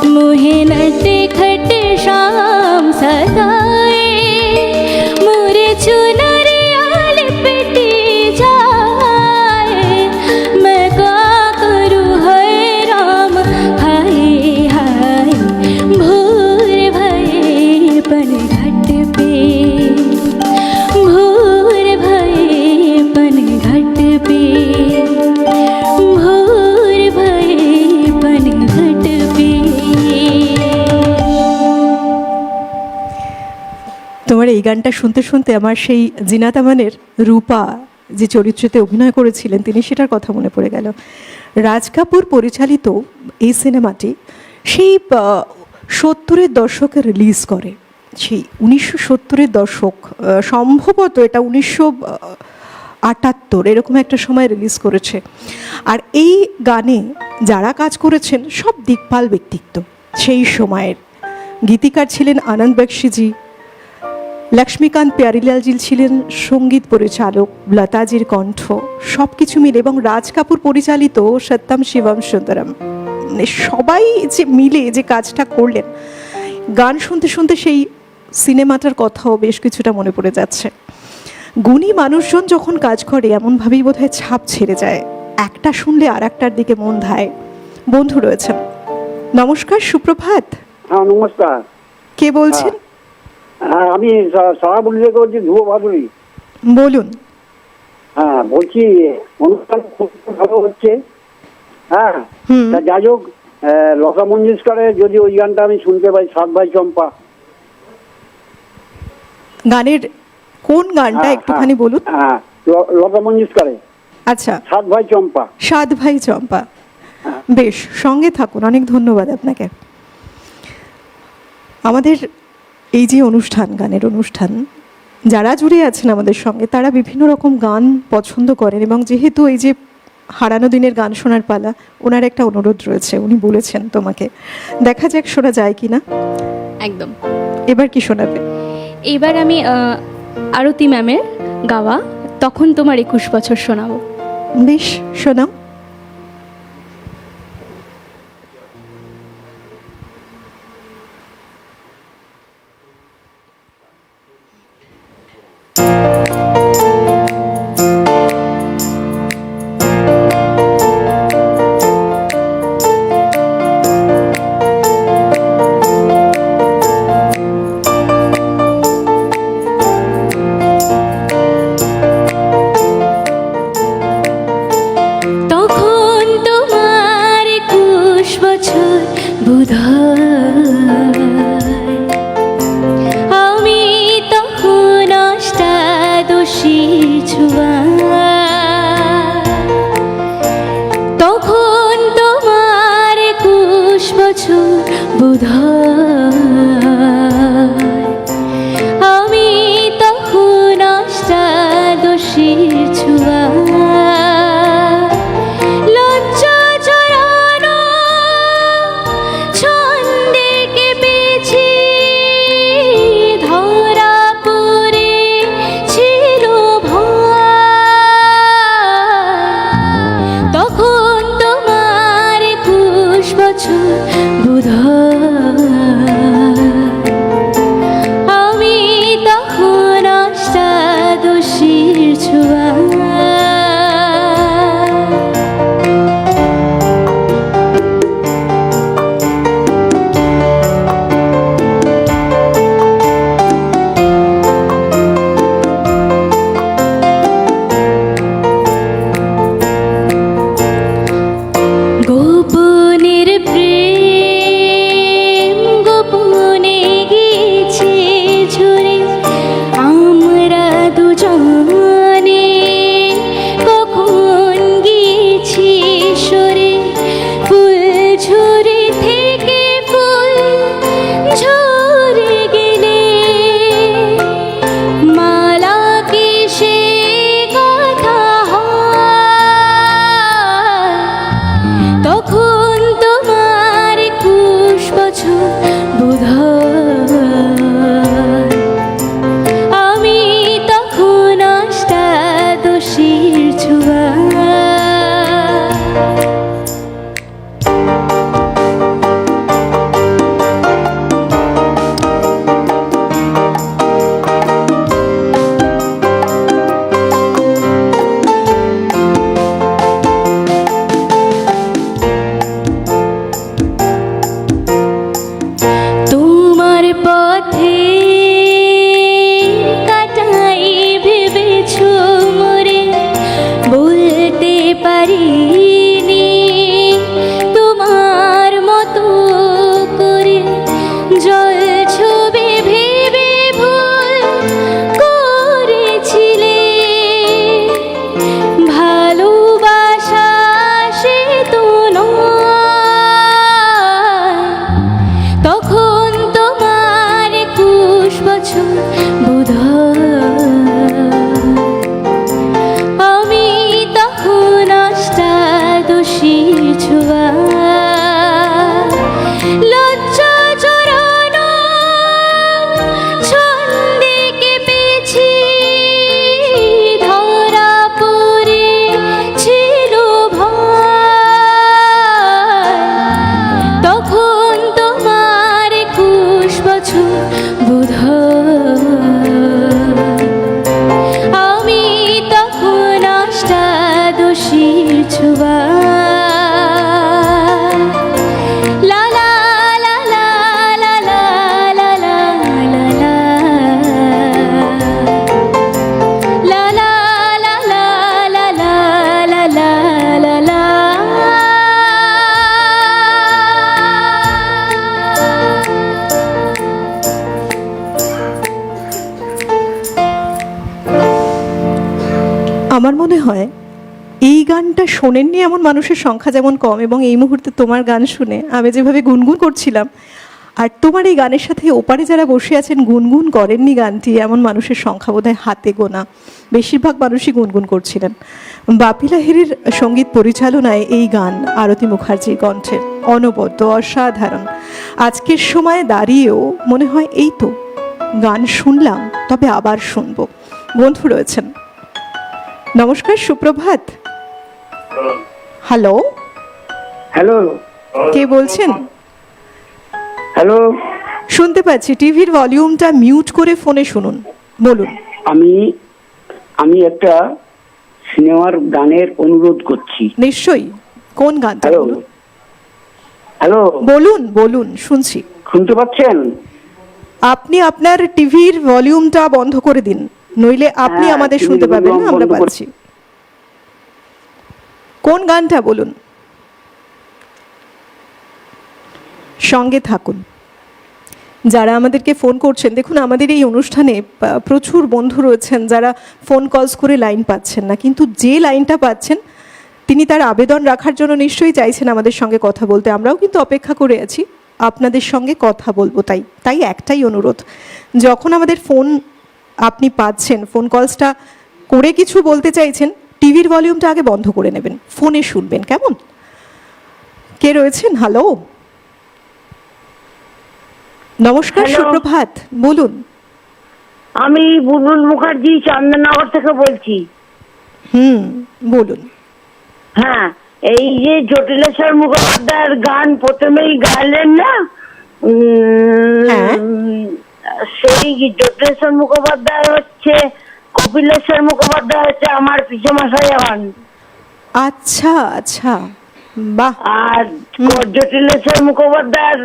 मोहे नट खट शाम सदाए, मोर चुनरिया लिपटी जाए, मैं का करूँ हाय राम, हाय हाय भोर भई बन घाट पे, भोर भई बन घाट पे, भोर भई बन घाट पे। তোমার এই গানটা শুনতে শুনতে আমার সেই জিনাত আমানের রূপা যে চরিত্রতে অভিনয় করেছিলেন তিনি, সেটার কথা মনে পড়ে গেল। রাজ কাপুর পরিচালিত এই সিনেমাটি সেই 70-এর দশকে রিলিজ করে, সেই 1970-এর দশক, সম্ভবত এটা 1978 এরকম একটা সময় রিলিজ করেছে। আর এই গানে যারা কাজ করেছেন সব দিকপাল ব্যক্তিত্ব সেই সময়ের। গীতিকার ছিলেন আনন্দ বক্সিজি, লক্ষ্মীকান্ত প্যারিলালজি ছিলেন সঙ্গীত পরিচালক, লতাজির কণ্ঠ, সব কিছু মিলে, এবং রাজ কাপুর পরিচালিত সত্যম শিবম সুন্দরম, মানে সবাই যে মিলে যে কাজটা করলেন, গান শুনতে শুনতে সেই সিনেমাটার কথাও বেশ কিছুটা মনে পড়ে যাচ্ছে। গুণী মানুষজন যখন কাজ করে এমনভাবেই বোধহয় ছাপ ছেড়ে যায়, একটা শুনলে আর একটার দিকে মন ধায়। বন্ধু রয়েছেন, নমস্কার, সুপ্রভাত। হ্যাঁ নমস্কার। কে বলছেন? হ্যাঁ আমি সারাবুলি থেকে বলছি, ধ্রুব ভাদুরী। বলুন। হ্যাঁ বলছি অনুষ্ঠান খুব ভালো হচ্ছে। হ্যাঁ তা যাই হোক, লতা মঞ্জুরকারের যদি ওই গানটা আমি শুনতে পাই, সাত ভাই চম্পা। গানের কোন গানটা একটুখানি বলুন। হ্যাঁ লতা মঞ্জুরকারের, আচ্ছা, সাত ভাই চম্পা। সাত ভাই চম্পা। বেশ, সঙ্গে থাকুন, অনেক ধন্যবাদ আপনাকে। আমাদের এই যে অনুষ্ঠান, গানের অনুষ্ঠান, যারা জুড়ে আছেন আমাদের সঙ্গে তারা বিভিন্ন রকম গান পছন্দ করেন, এবং যেহেতু এই যে হারানো দিনের গান শোনার পালা, ওনার একটা অনুরোধ রয়েছে, উনি বলেছেন তোমাকে, দেখা যাক শোনা যায় কি না। একদম। এবার কি শোনাবে? এবার আমি আরতি ম্যামের গাওয়া তখন তোমার 21 বছর শোনাবো। বেশ, শোনাও। বোধহয় আমি তখন অষ্টাদশী ছোঁয়া, তখন তোমার 21 বছর বোধহয় আমি তখন অষ্টাদশী ছোঁয়া। লজ্জা জড়ানো ছন্দে কেঁপেছি, ধরা পড়েছিল ভয়, তখন তোমার 21 বছর বোধহয় আমি তখন অষ্টাদশীর ছোঁয়া। গোপনের প্রেম গোপনে গেছে ঝরে, আমরা দুজনে কখন গিয়েছি সরে। ফুল ঝরে থেকে ফুল ঝরে গেলে মালা কি সে কথা হয়, তখন তোমার 21 বছর বোধহয় আমি তখন অষ্টাদশীর ছোঁয়া। তোমার পথে কাটাই ভেবেছ মোরে, বলতে পারিনি তোমার মতো করে। জল ছবি ভেবে ভুল করেছিলে, ভালোবাসা সে তো নয়, তখন তোমার 21 বছর বোধহয় আমি তখন অষ্টাদশীর ছোঁয়া। লজ্জা জড়ানো ছন্দে কেঁপেছি, ধরা পড়েছিল ভয়, তখন তোমার 21 বছর বোধহয় আমি তখন অষ্টাদশীর ছোঁয়া। লা লা লা লা লা লা লা লা লা লা। লা লা লা লা লা লা লা লা লা লা। আমার মনে হয় এই গানটা শোনেননি এমন মানুষের সংখ্যা যেমন কম, এবং এই মুহূর্তে তোমার গান শুনে আমি যেভাবে গুনগুন করছিলাম, আর তোমার এই গানের সাথে ওপারে যারা বসে আছেন গুনগুন করেননি গানটি এমন মানুষের সংখ্যা বোধহয় হাতে গোনা। বেশিরভাগ মানুষই গুনগুন করছিলেন। বাপি লাহিড়ীর সঙ্গীত পরিচালনায় এই গান আরতি মুখার্জির কণ্ঠে অনবদ্য, অসাধারণ। আজকের সময়ে দাঁড়িয়েও মনে হয় এই তো গান শুনলাম, তবে আবার শুনবো। বন্ধু রয়েছেন। নমস্কার, সুপ্রভাত। হ্যালো, হ্যালো, কে বলছেন? হ্যালো, শুনতে পাচ্ছি, টিভির ভলিউমটা মিউট করে ফোনে শুনুন। বলুন। আমি একটা সিনেমার গানের অনুরোধ করছি। নিশ্চয়ই। কোন গানটা? হ্যালো, বলুন। হ্যালো, বলুন বলুন, শুনছি। শুনতে পাচ্ছেন? আপনি আপনার টিভির ভলিউমটা বন্ধ করে দিন, নইলে আপনি হ্যাঁ, আমাদের টিভির শুনতে পাবেন না, ভলিউম আমরা বন্ধ করে- পাচ্ছি। কোন গানটা বলুন? সঙ্গে থাকুন। যারা আমাদেরকে ফোন করছেন, দেখুন আমাদের এই অনুষ্ঠানে প্রচুর বন্ধু রয়েছেন যারা ফোন কলস করে লাইন পাচ্ছেন না, কিন্তু যে লাইনটা পাচ্ছেন তিনি তার আবেদন রাখার জন্য নিশ্চয়ই চাইছেন আমাদের সঙ্গে কথা বলতে। আমরাও কিন্তু অপেক্ষা করে আছি আপনাদের সঙ্গে কথা বলবো। তাই একটাই অনুরোধ, যখন আমাদের ফোন আপনি পাচ্ছেন, ফোন কলসটা করে কিছু বলতে চাইছেন, টিভির ভলিউমটা আগে বন্ধ করে নেবেন, ফোনে শুনবেন, কেমন? কে রয়েছেন? হ্যালো, নমস্কার, সুপ্রভাত, বলুন। আমি বুলবুল মুখার্জি চন্দননগর থেকে বলছি। বলুন। হ্যাঁ, এই যে জটিলেশ্বর মুখোপাধ্যায়ের গান প্রথমেই গাইলেন না, হ্যাঁ। সেই জটিলেশ্বর মুখোপাধ্যায় হচ্ছে, কপিলেশ্বর মুখোপাধ্যায় হচ্ছে আমার পিসেমশাই হন। আচ্ছা আচ্ছা, বাহ। আর জটিলেশ্বর মুখোপাধ্যায়ের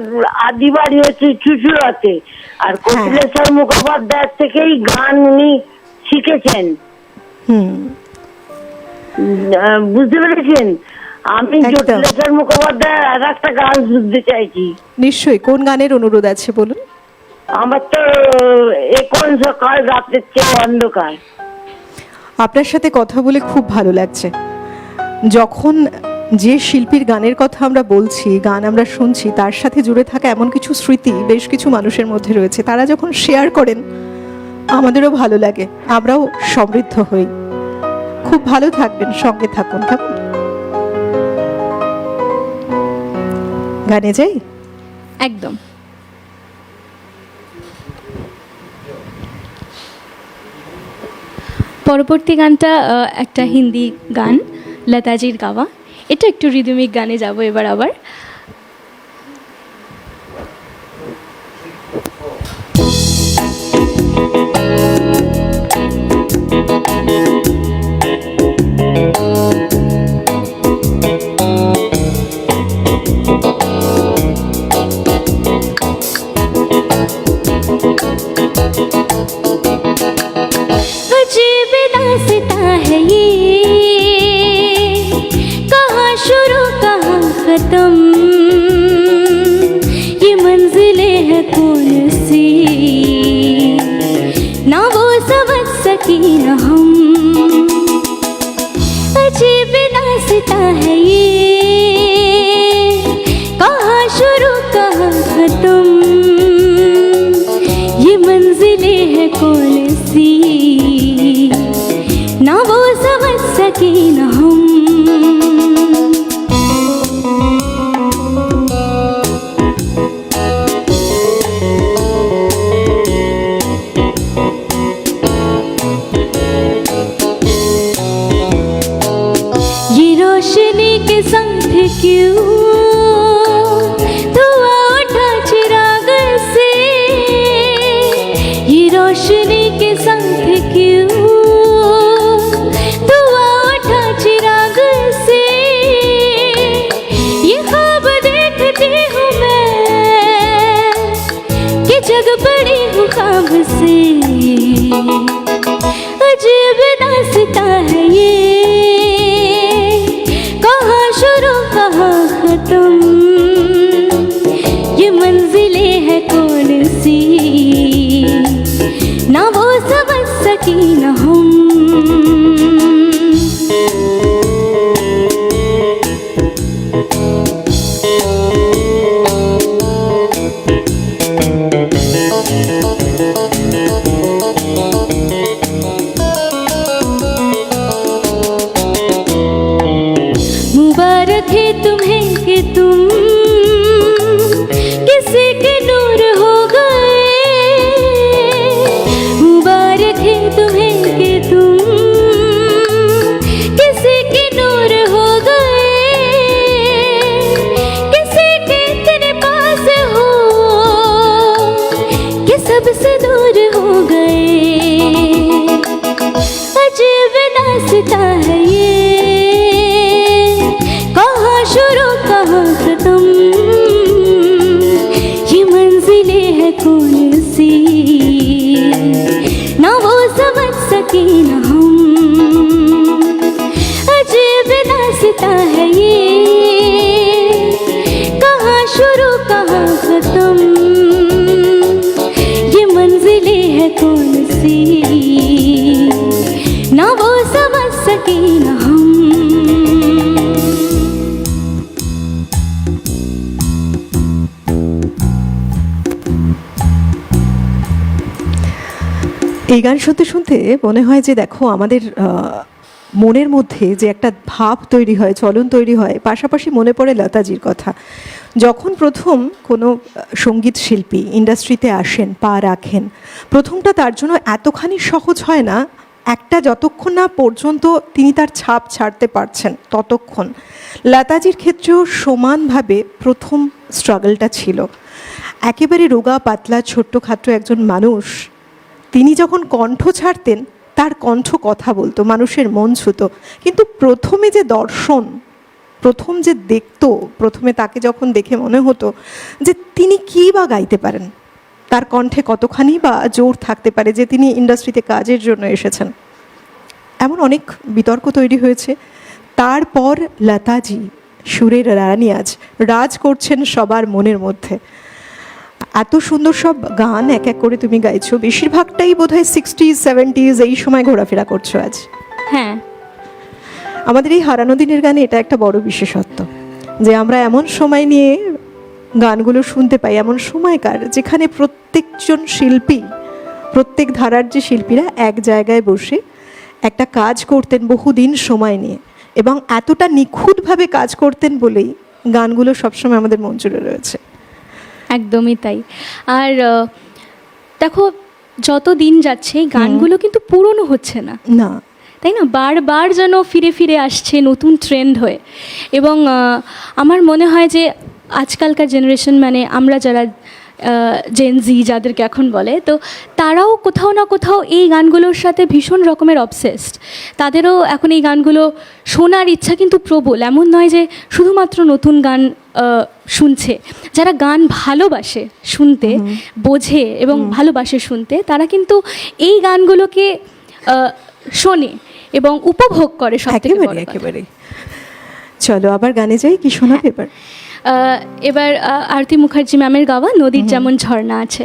আদি বাড়ি হচ্ছে চুচুড়াতে, আর কপিলেশ্বর মুখোপাধ্যায়ের থেকেই গান উনি শিখেছেন। বুঝতে পেরেছেন? আমি জটিলেশ্বর মুখোপাধ্যায়ের আর একটা গান শুনতে চাইছি। নিশ্চয়ই, কোন গানের অনুরোধ আছে বলুন? আমার তো এখন সকাল রাতের চেয়ে অন্ধকার। আপনার সাথে কথা বলে খুব ভালো লাগছে। যখন যে শিল্পীর গানের কথা আমরা বলছি, গান আমরা শুনছি, তার সাথে জুড়ে থাকা এমন কিছু স্মৃতি বেশ কিছু মানুষের মধ্যে রয়েছে, তারা যখন শেয়ার করেন আমাদেরও ভালো লাগে, আমরাও সমৃদ্ধ হই। খুব ভালো থাকবেন, সঙ্গে থাকুন, কেমন? গানে যাই? একদম। পরবর্তী গানটা একটা হিন্দি গান, লতাজির গাওয়া। এটা একটু রিদমিক গানে যাব এবার আবার। अजीब दास्तां है ये, कहाँ शुरू कहाँ खत्म, ये मंजिलें है कौन सी, ना वो समझ सकी ना हम। अजीब दास्तां है ये, कहाँ शुरू कहाँ खत्म, ये मंजिलें है कौन सी, ना वो समझ सके ना हम। ये रोशनी के संग थे क्यों, धुआं उठा चिराग से, ये रोशनी के संग थे क्यों, धुआं उठा चिराग से, ये ख्वाब देखती हूँ मैं कि जग पड़ी हूँ ख्वाब से। अजीब दास्तां है ये, कहाँ शुरू कहाँ खत्म, ये मंजिलें है कौन सी, ना वो समझ सकी ना हम। এই গান শুনতে শুনতে মনে হয় যে দেখো আমাদের মনের মধ্যে যে একটা ভাব তৈরি হয়, চলন তৈরি হয়, পাশাপাশি মনে পড়ে লতাজির কথা। যখন প্রথম কোনো সঙ্গীত শিল্পী ইন্ডাস্ট্রিতে আসেন, পা রাখেন, প্রথমটা তার জন্য এতখানি সহজ হয় না, একটা যতক্ষণ না পর্যন্ত তিনি তার ছাপ ছাড়তে পারছেন ততক্ষণ। লতাজির ক্ষেত্রেও সমানভাবে প্রথম স্ট্রাগলটা ছিল। একেবারে রোগা পাতলা ছোট্টখাটো একজন মানুষ, তিনি যখন কণ্ঠ ছাড়তেন তার কণ্ঠ কথা বলতো, মানুষের মন ছুতো। কিন্তু প্রথমে যে দর্শন, প্রথম যে দেখতো, প্রথমে তাকে যখন দেখে মনে হতো যে তিনি কী বা গাইতে পারেন, তার কণ্ঠে কতখানি বা জোর থাকতে পারে, যে তিনি ইন্ডাস্ট্রিতে কাজের জন্য এসেছেন। এমন অনেক বিতর্ক তৈরি হয়েছে। তারপর লতাজি সুরের রানী আজ রাজ করছেন সবার মনের মধ্যে। এত সুন্দর সব গান এক এক করে তুমি গাইছো, বেশিরভাগটাই বোধহয় 60s 70s এই সময় ঘোরাফেরা করছো আজ। হ্যাঁ, আমাদের এই হারানো দিনের গানে এটা একটা বড় বিশেষত্ব যে আমরা এমন সময় নিয়ে গানগুলো শুনতে পাই, এমন সময়কার যেখানে প্রত্যেকজন শিল্পী, প্রত্যেক ধারার যে শিল্পীরা এক জায়গায় বসে একটা কাজ করতেন বহুদিন সময় নিয়ে, এবং এতটা নিখুঁতভাবে কাজ করতেন বলেই গানগুলো সবসময় আমাদের মন জুড়ে রয়েছে। একদমই তাই। আর দেখো, যত দিন যাচ্ছে এই গানগুলো কিন্তু পুরনো হচ্ছে না, না, তাই না? বারবার যেন ফিরে ফিরে আসছে নতুন ট্রেন্ড হয়ে। এবং আমার মনে হয় যে আজকালকার জেনারেশন, মানে আমরা যারা জেন জি যাদেরকে এখন বলে, তো তারাও কোথাও না কোথাও এই গানগুলোর সাথে ভীষণ রকমের অবসেসড। তাদেরও এখন এই গানগুলো শোনার ইচ্ছা কিন্তু প্রবল। এমন নয় যে শুধুমাত্র নতুন গান শুনছে। যারা গান ভালোবাসে শুনতে, বোঝে এবং ভালোবাসে শুনতে, তারা কিন্তু এই গানগুলোকে শোনে এবং উপভোগ করে। একেবারে একেবারে। চলো আবার গানে যাই, কি শোনাবে এবার? এবার আরতি মুখার্জি ম্যামের গাওয়া নদীর যেমন ঝর্ণা আছে।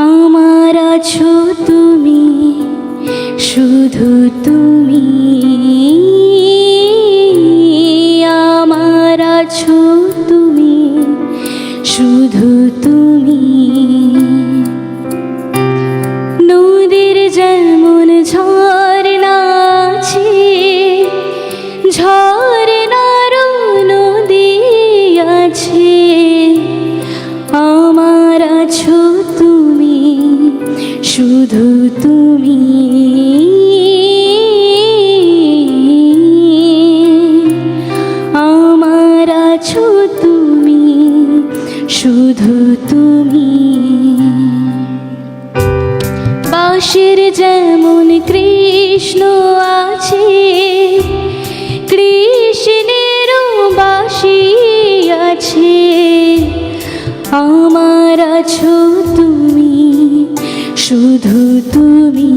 আমার আছো তুমি, শুধু তুমি, আমার আছো তুমি, শুধু তুমি। নদীর যেমন ঝর্ণা আছে, ঝর্ণারও নদী আছে, আমার আছো তুমি, শুধু তুমি। আমার আছো তুমি, শুধু তুমি। বাঁশির যেমন কৃষ্ণ আছে, কৃষ্ণেরও বাঁশি আছে, আমার আছো তুমি, শুধু তুমি।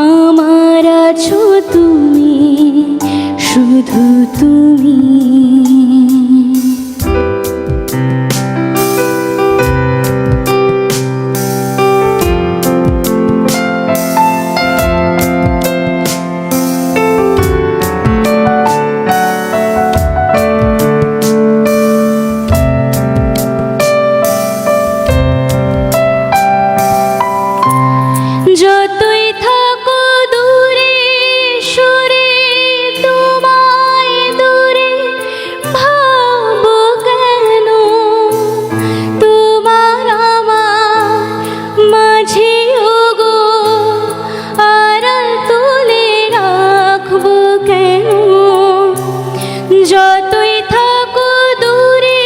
আমার আছো তুমি, শুধু তুমি। যতই থাকো দূরে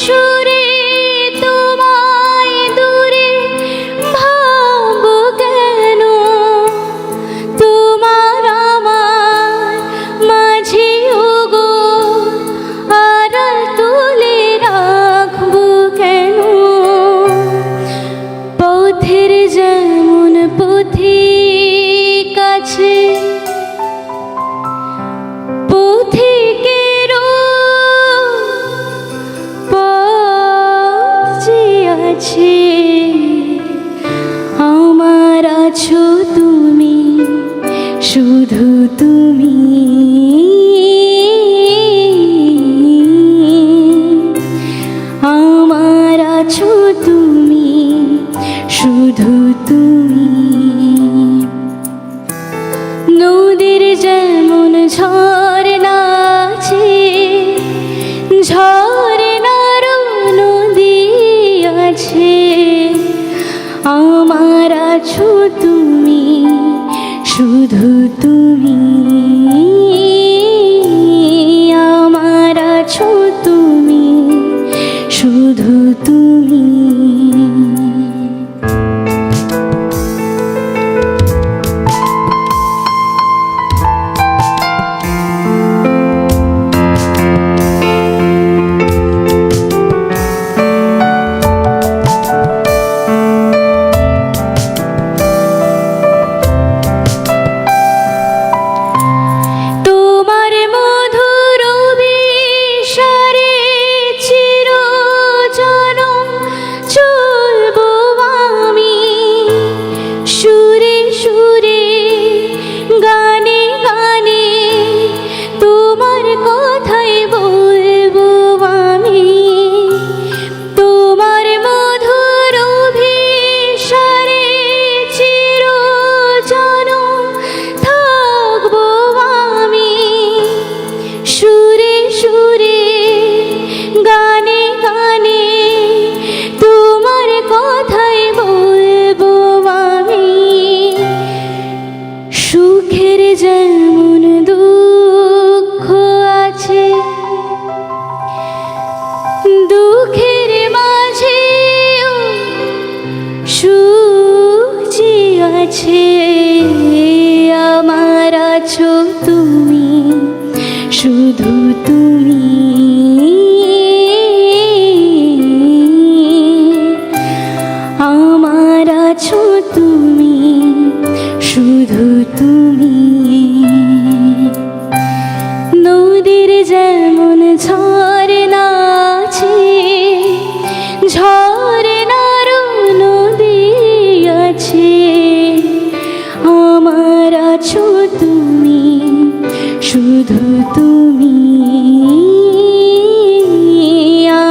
সুরে তোমায় দূরে ভাবো কেন, তোমার আমার মাঝে ওগো আড়াল তুলে রাখবো কেন। পথের যেমন পথিক আছে, পথিকেরও পথ যে আছে, আমার আছো তুমি, শুধু তুমি। আমার আছো তুমি, শুধু তুমি। নদীর যেমন ঝর্ণা আছে, ঝর্ণারও নদী আছে, আমার আছো তুমি, শুধু তুমি। আমার আছো তুমি, শুধু তুমি। তোমার মধুর অভিসারে চিরজনম চলবো আমি, সুরে সুরে গানে গানে তোমার কথাই বলবো আমি। তোমার মধুর অভিসারে চিরজনম থাকবো আমি, সুরে সুরে গানে গানে তোমার কথাই বলবো আমি। সুখের যেমন দুঃখ আছে, দুঃখের মাঝেও সুখ যে আছে, আমার আছো তুমি, শুধু তুমি। আমার আছো তুমি, শুধু তুমি। নদীর যেমন ঝর্ণা আছে, ঝর্ণারও নদী আছে, আমার আছো তুমি, শুধু তুমি।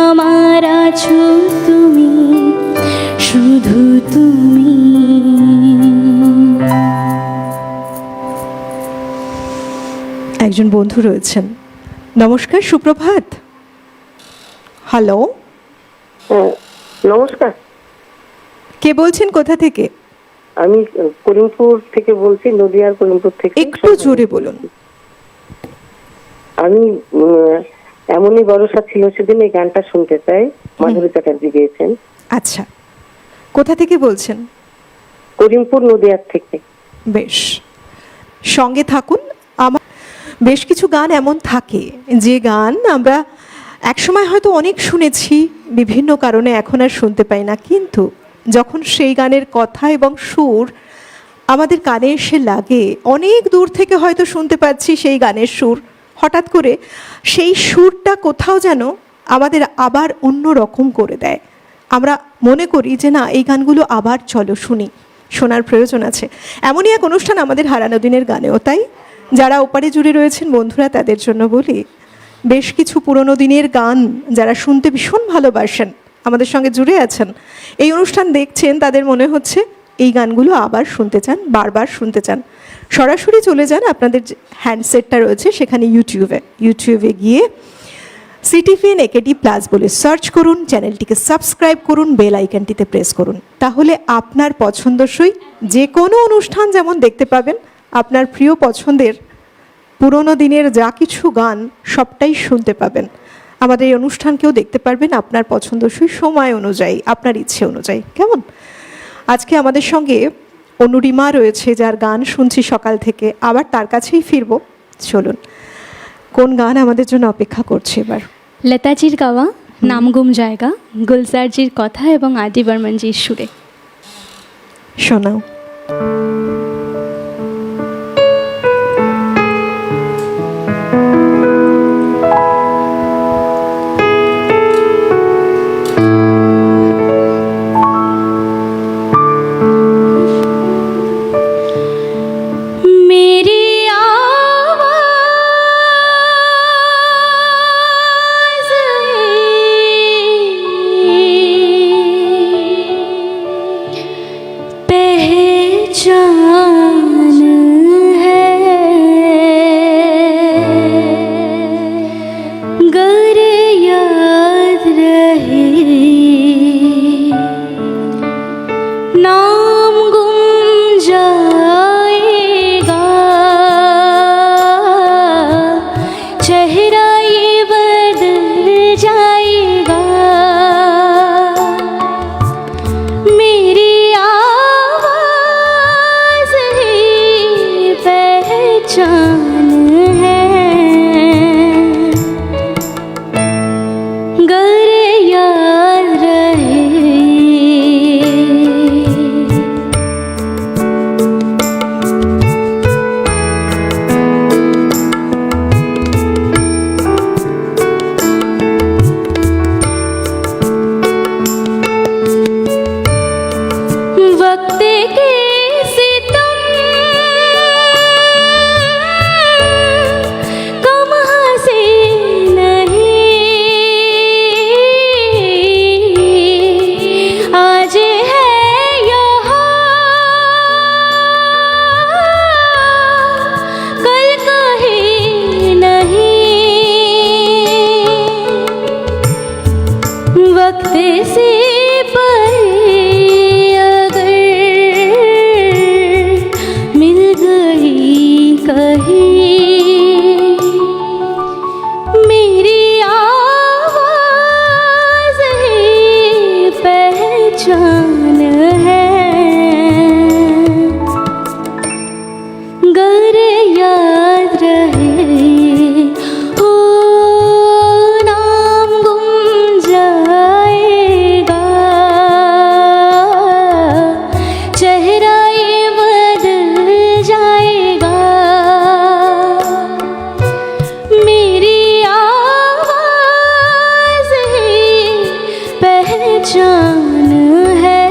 আমার আছো তুমি, শুধু তুমি। একজন বন্ধু রয়েছেন। নমস্কার, সুপ্রভাত। হ্যালো, নমস্কার, কে বলছেন, কোথা থেকে? আমি করিমপুর থেকে বলছি, নদিয়ার করিমপুর থেকে। একটু জোরে বলুন। আমি এমনই ভরসা ছিল সেদিন এই গানটা শুনতে চাই, মাধুরী চ্যাটার্জি গেয়েছেন। আচ্ছা, কোথা থেকে বলছেন? করিমপুর, নদিয়ার থেকে। বেশ, সঙ্গে থাকুন। আমার বেশ কিছু গান এমন থাকে যে গান আমরা একসময় হয়তো অনেক শুনেছি, বিভিন্ন কারণে এখন আর শুনতে পাই না, কিন্তু যখন সেই গানের কথা এবং সুর আমাদের কানে এসে লাগে, অনেক দূর থেকে হয়তো শুনতে পাচ্ছি সেই গানের সুর, হঠাৎ করে সেই সুরটা কোথাও যেন আমাদের আবার অন্য রকম করে দেয়। আমরা মনে করি যে না, এই গানগুলো আবার চলো শুনি, শোনার প্রয়োজন আছে। এমনই এক অনুষ্ঠান আমাদের হারানো দিনের গানেও তাই। যারা ওপারে জুড়ে রয়েছেন বন্ধুরা, তাদের জন্য বলি, বেশ কিছু পুরনো দিনের গান যারা শুনতে ভীষণ ভালোবাসেন, আমাদের সঙ্গে জুড়ে আছেন, এই অনুষ্ঠান দেখছেন, তাদের মনে হচ্ছে এই গানগুলো আবার শুনতে চান, বারবার শুনতে চান। সরাসরি চলে যান, আপনাদের যে হ্যান্ডসেটটা রয়েছে সেখানে ইউটিউবে গিয়ে সিটিভিএন একেডি প্লাস বলে সার্চ করুন, চ্যানেলটিকে সাবস্ক্রাইব করুন, বেল আইকনটিতে প্রেস করুন, তাহলে আপনার পছন্দসই যে কোনো অনুষ্ঠান যেমন দেখতে পাবেন, আপনার প্রিয় পছন্দের পুরনো দিনের যা কিছু গান সবটাই শুনতে পাবেন। আমাদের এই অনুষ্ঠানকেও দেখতে পারবেন আপনার পছন্দসই সময় অনুযায়ী, আপনার ইচ্ছে অনুযায়ী। কেমন? আজকে আমাদের সঙ্গে অনুরিমা রয়েছে, যার গান শুনছি সকাল থেকে, আবার তার কাছেই ফিরব। চলুন, কোন গান আমাদের জন্য অপেক্ষা করছে এবার? লতাজির গাওয়া নাম গুম জায়গা, গুলজারজির কথা এবং আদি বর্মনজির সুরে। শোনাও। मेरी आवाज़ पहचान है, गर याद रहे नाम गुम जाएगा, चेहरा ये बदल जाएगा। मेरी आवाज़ ही पहचान है, गर याद रहे वक्त के सितम कम हंसी नहीं, आज है यहाँ कल कहीं नहीं। वक्त से मिल गई कहीं मेरी आवाज़ ही पहचान है, गर याद रहे हो नाम गुम जाएगा, चेहरा ये बदल जाएगा। मेरी आवाज़ ही पहचान है,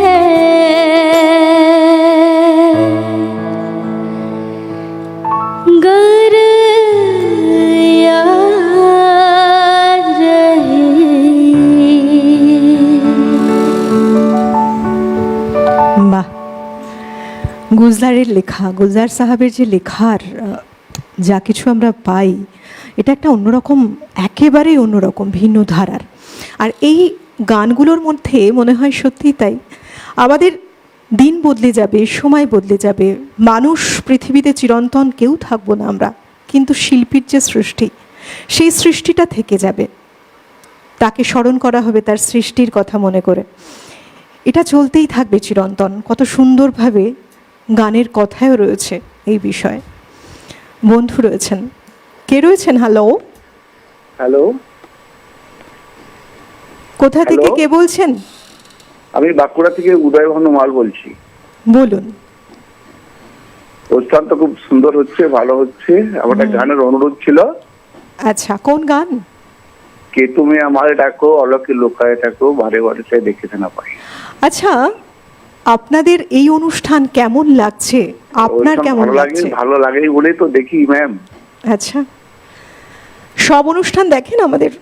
गर याद रहे। বাহ, গুলজারের লেখা, গুলজার সাহাবের যে লেখার যা কিছু আমরা পাই, এটা একটা অন্যরকম, একেবারেই অন্যরকম, ভিন্ন ধারার। আর এই গানগুলোর মধ্যে মনে হয় সত্যিই তাই, আমাদের দিন বদলে যাবে, সময় বদলে যাবে, মানুষ পৃথিবীতে চিরন্তন কেউ থাকবো না আমরা, কিন্তু শিল্পীর যে সৃষ্টি, সেই সৃষ্টিটা থেকে যাবে, তাকে স্মরণ করা হবে তার সৃষ্টির কথা মনে করে। এটা চলতেই থাকবে চিরন্তন। কত সুন্দরভাবে গানের কথায়ও রয়েছে এই বিষয়ে। বন্ধু রয়েছেন, কে রয়েছেন? হ্যালো, হ্যালো, কোথা থেকে হ্যালো। কে বলছেন? আমি বাঁকুড়া থেকে উদয় ভানুমাল বলছি। বলুন। অনুষ্ঠান তো খুব সুন্দর হচ্ছে, ভালো হচ্ছে। আমার একটা গানের অনুরোধ ছিল। আচ্ছা, কোন গান? কে তুমি আমারে ডাকো, অলকে লোকায় ডাকো, বারে বারে চাই দেখিতে না পাই। আচ্ছা, আপনাদের এই অনুষ্ঠান কেমন লাগছে? আপনার অনুষ্ঠান কেমন ভালো লাগে, লাগছে? ভালো লাগে বলেই তো দেখি ম্যাম। আচ্ছা, সব অনুষ্ঠান দেখেন আমাদের?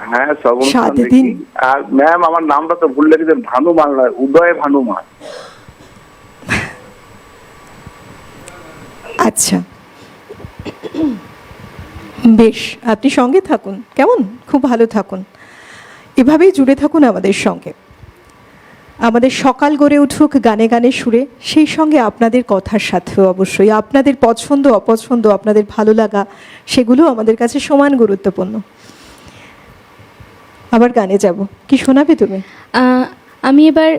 হ্যাঁ, সব অনুষ্ঠান সাত দেখি। দিন। আর ম্যাম আমার নামটা তো ভুল লেগেছেন, ভানুমাল নয়, উদয় ভানুমাল। আচ্ছা, বেশ, আপনি সঙ্গে থাকুন, কেমন? খুব ভালো থাকুন, এভাবেই জুড়ে থাকুন আমাদের সঙ্গে। আমাদের সকাল গড়ে উঠুক গানে গানে সুরে, সেই সঙ্গে আপনাদের কথার সাথেও অবশ্যই আপনাদের পছন্দ অপছন্দ, আপনাদের ভালো লাগা, সেগুলো আমাদের কাছে সমান গুরুত্বপূর্ণ। আবার গানে যাব, কি শোনাবে তুমি? আমি এবার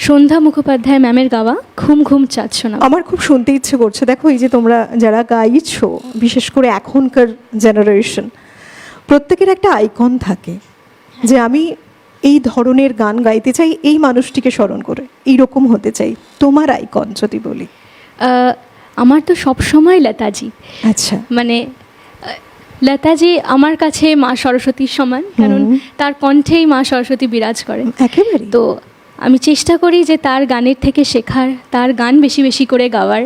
সন্ধ্যা মুখোপাধ্যায় ম্যামের গাওয়া ঘুম ঘুম চাঁদ শোনাবো। আমার খুব শুনতে ইচ্ছে করছে। দেখো, এই যে তোমরা যারা গাইছো, বিশেষ করে এখনকার জেনারেশন, প্রত্যেকের একটা আইকন থাকে যে আমি এই ধরনের গান গাইতে চাই, এই মানুষটিকে স্মরণ করে এইরকম হতে চাই। তোমার আইকন যদি বলি? আমার তো সবসময় লতাজি। আচ্ছা, মানে লতাজি আমার কাছে মা সরস্বতীর সমান, কারণ তার কণ্ঠেই মা সরস্বতী বিরাজ করেন একেবারে। তো আমি চেষ্টা করি যে তার গানের থেকে শেখার, তার গান বেশি বেশি করে গাওয়ার।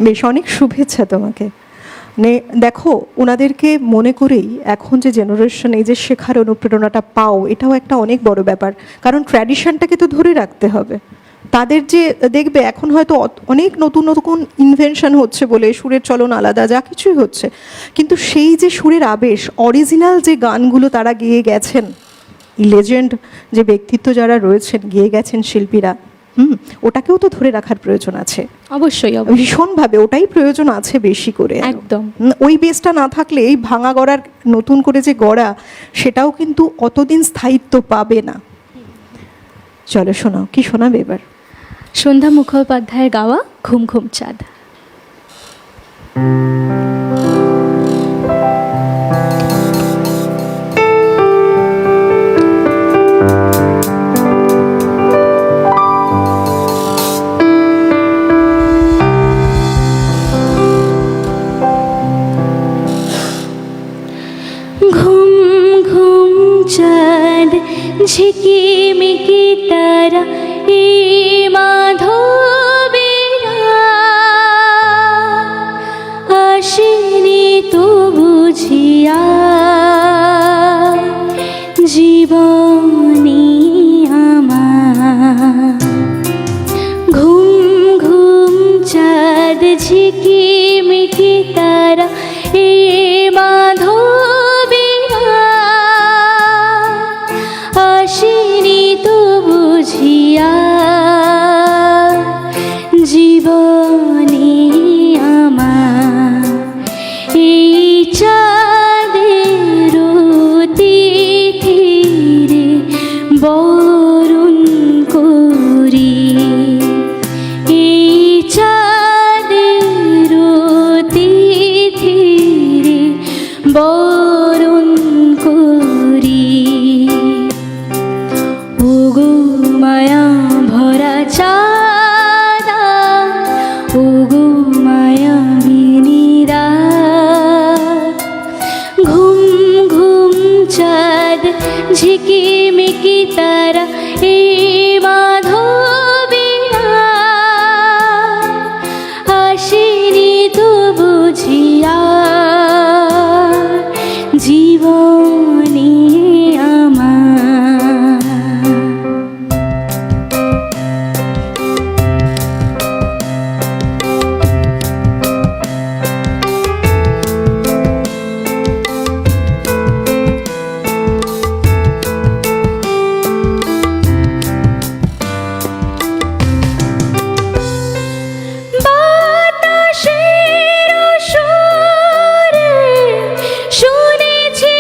বেশ, অনেক শুভেচ্ছা তোমাকে। মানে দেখো, ওনাদেরকে মনে করেই এখন যে জেনারেশন, এই যে শেখার অনুপ্রেরণাটা পাও, এটাও একটা অনেক বড় ব্যাপার, কারণ ট্র্যাডিশনটাকে তো ধরে রাখতে হবে। তাদের যে দেখবে এখন হয়তো অনেক নতুন নতুন ইনভেনশন হচ্ছে বলে সুরের চলন আলাদা, যা কিছুই হচ্ছে, কিন্তু সেই যে সুরের আবেশ, অরিজিনাল যে গানগুলো তারা গেয়ে গেছেন, লেজেন্ড যে ব্যক্তিত্ব যারা রয়েছেন, গেয়ে গেছেন শিল্পীরা, ওটাকেও তো ধরে রাখার প্রয়োজন আছে। অবশ্যই ভীষণভাবে ওটাই প্রয়োজন আছে বেশি করে। একদম। ওই বেসটা না থাকলে এই ভাঙা গড়ার নতুন করে যে গড়া, সেটাও কিন্তু অতদিন স্থায়িত্ব পাবে না। চলো শোনাও, কি শোনাবে এবার? সন্ধ্যা মুখোপাধ্যায়ের গাওয়া ঘুম ঘুম চাঁদ। ঘুম ঘুম চাঁদ ঝিকিমিকি তারা এই মাধবীরা আসেনি তো বুঝিয়া জীবনী আমার। ঘুম ঘুম চাঁদ ঝিকিমিকি তারা এই মাধবীরা আসেনি তো বুঝিয়া জীবনী আমার। এই চাঁদের তিথিরে বরণ করি, এই চাঁদের তিথিরে বরণ করি। ওগো মায়া ভরা চাঁদা, ওগো মায়া বিনিরা, ঘুম ঘুম চাঁদ ঝিকিমিকি তারা এই মাধবীরা আসেনি তো বুঝিয়া জীবনী আমার। বাতাসের সুরে শুনেছি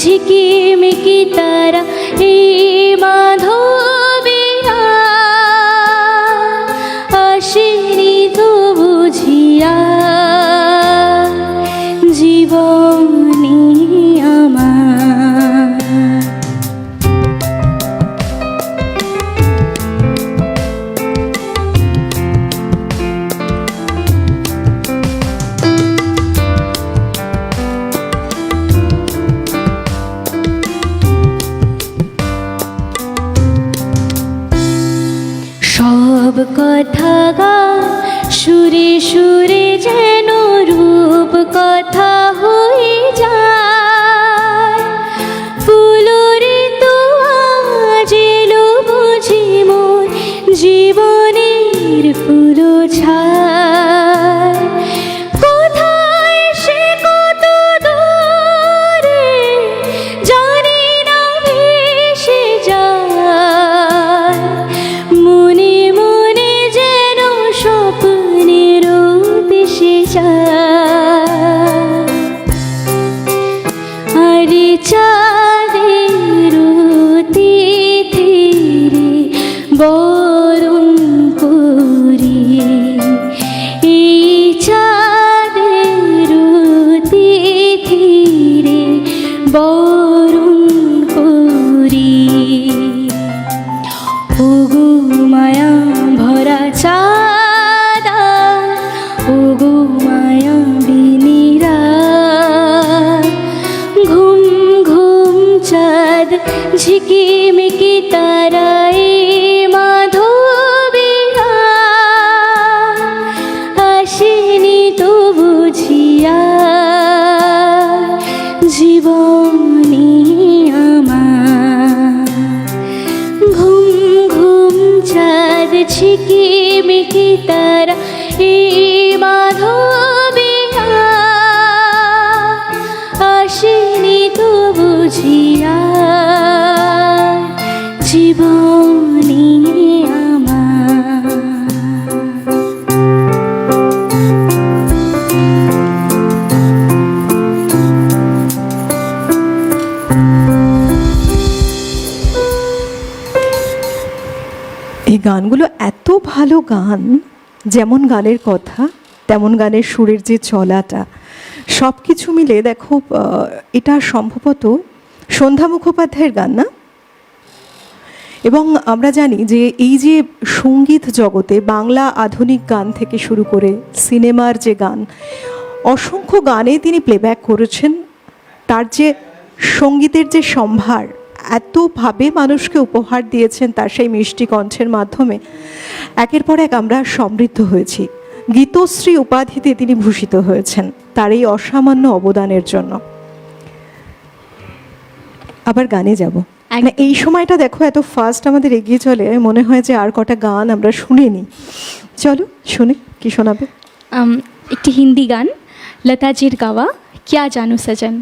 ঝিকিমিকি তারা এই মাধবিয়া আসেনি তো বুঝিয়া জীবনী আমার। সব কথা গা সুরে সুরে যেন রূপ কথা হয়ে যায়। ফুলরে তো আজ এলো বুঝি মোর জীবনের ফুল ছায়। কোথায় সে কত দূরে জানি না ভেসে যায়। মনে মনে যেন স্বপ্নের দেশে যায়। আরে চাঁদের তিথিরে বরণ করি, এই চাঁদের তিথিরে বরণ করি। ওগো মায়া ভরা চাঁদা, ওগো মায়া বিনিরা, ঘুম ঘুম চাঁদ ঝিকিমিকি তারাই মাধবিয়া আসেনি তো বুঝিয়া জীবনী আমার। ঘুম ঘুম চাঁদ ঝিকিমিকি তারা এই মাধবিয়া আসেনি তো বুঝিয়া জীবনী আমার। এই গানগুলো এত ভালো গান, যেমন গানের কথা তেমন গানের সুরের যে চলাটা, সব কিছু মিলে দেখো এটা সম্ভবত সন্ধ্যা মুখোপাধ্যায়ের গান না? এবং আমরা জানি যে এই যে সঙ্গীত জগতে বাংলা আধুনিক গান থেকে শুরু করে সিনেমার যে গান, অসংখ্য গানে তিনি প্লেব্যাক করেছেন। তার যে সঙ্গীতের যে সম্ভার, এতভাবে মানুষকে উপহার দিয়েছেন তার সেই মিষ্টি কণ্ঠের মাধ্যমে, একের পর এক আমরা সমৃদ্ধ হয়েছি। গীতশ্রী উপাধিতে তিনি ভূষিত হয়েছেন তার এই অসামান্য অবদানের জন্য। আবার গানে যাব। এই সময়টা দেখো এত ফাস্ট আমাদের এগিয়ে চলে, মনে হয় যে আর কটা গান আমরা শুনিনি। চলো শুনে কি শোনাবে? একটি হিন্দি গান, লতাজির গাওয়া, ক্যা জানু সজন।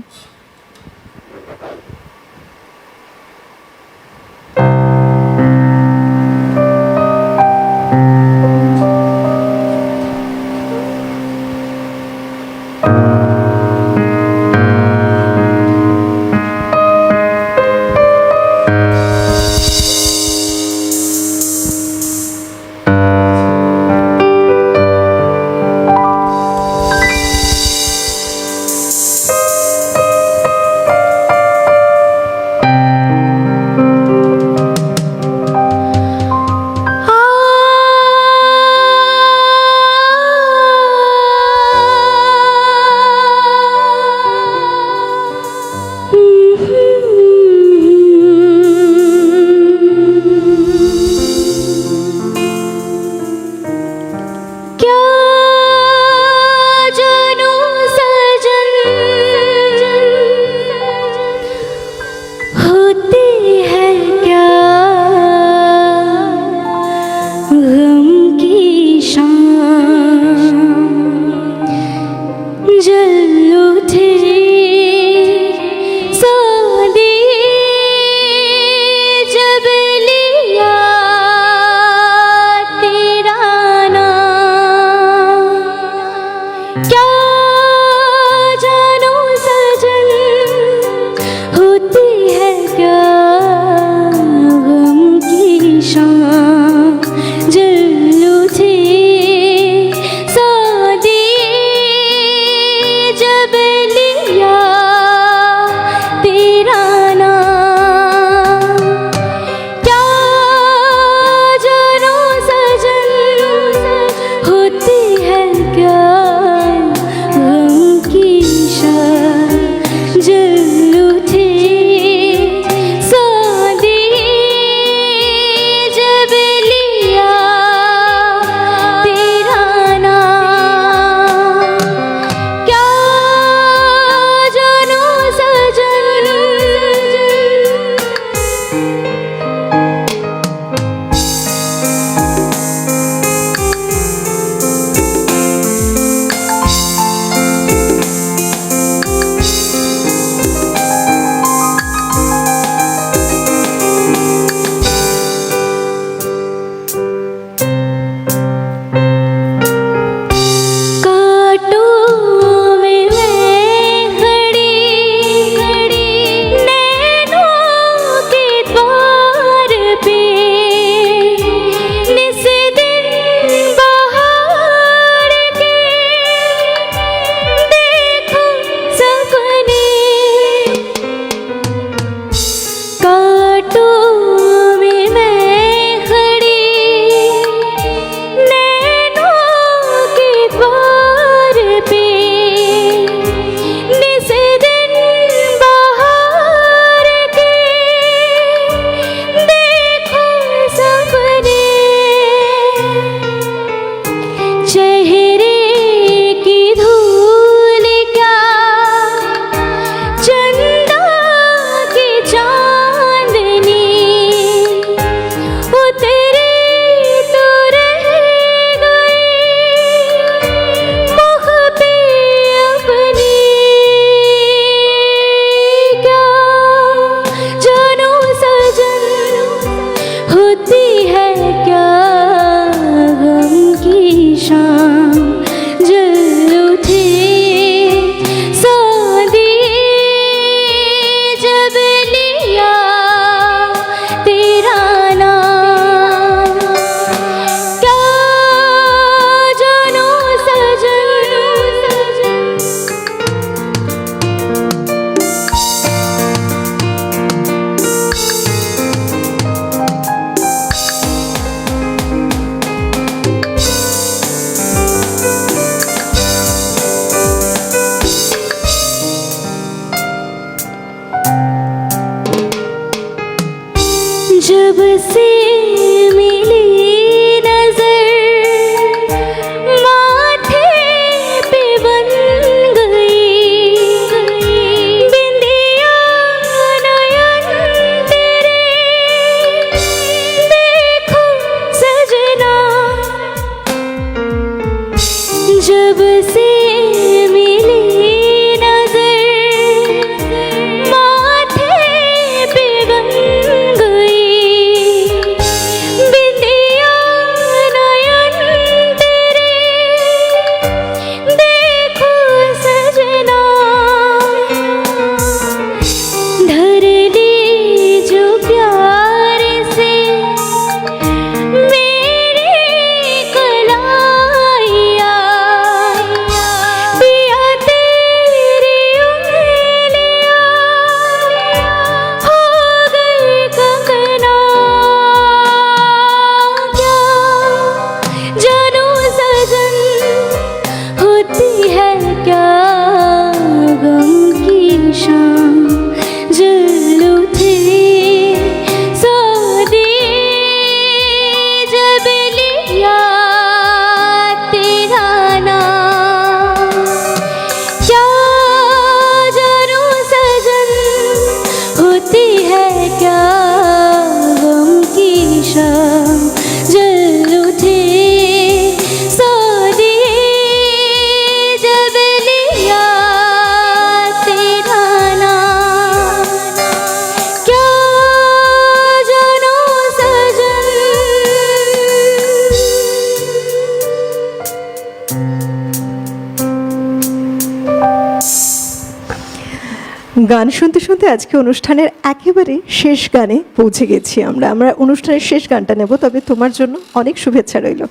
গান শুনতে শুনতে আজকে অনুষ্ঠানের একেবারে শেষ গানে পৌঁছে গেছি আমরা অনুষ্ঠানের শেষ গানটা নেব, তবে তোমার জন্য অনেক শুভেচ্ছা রইল।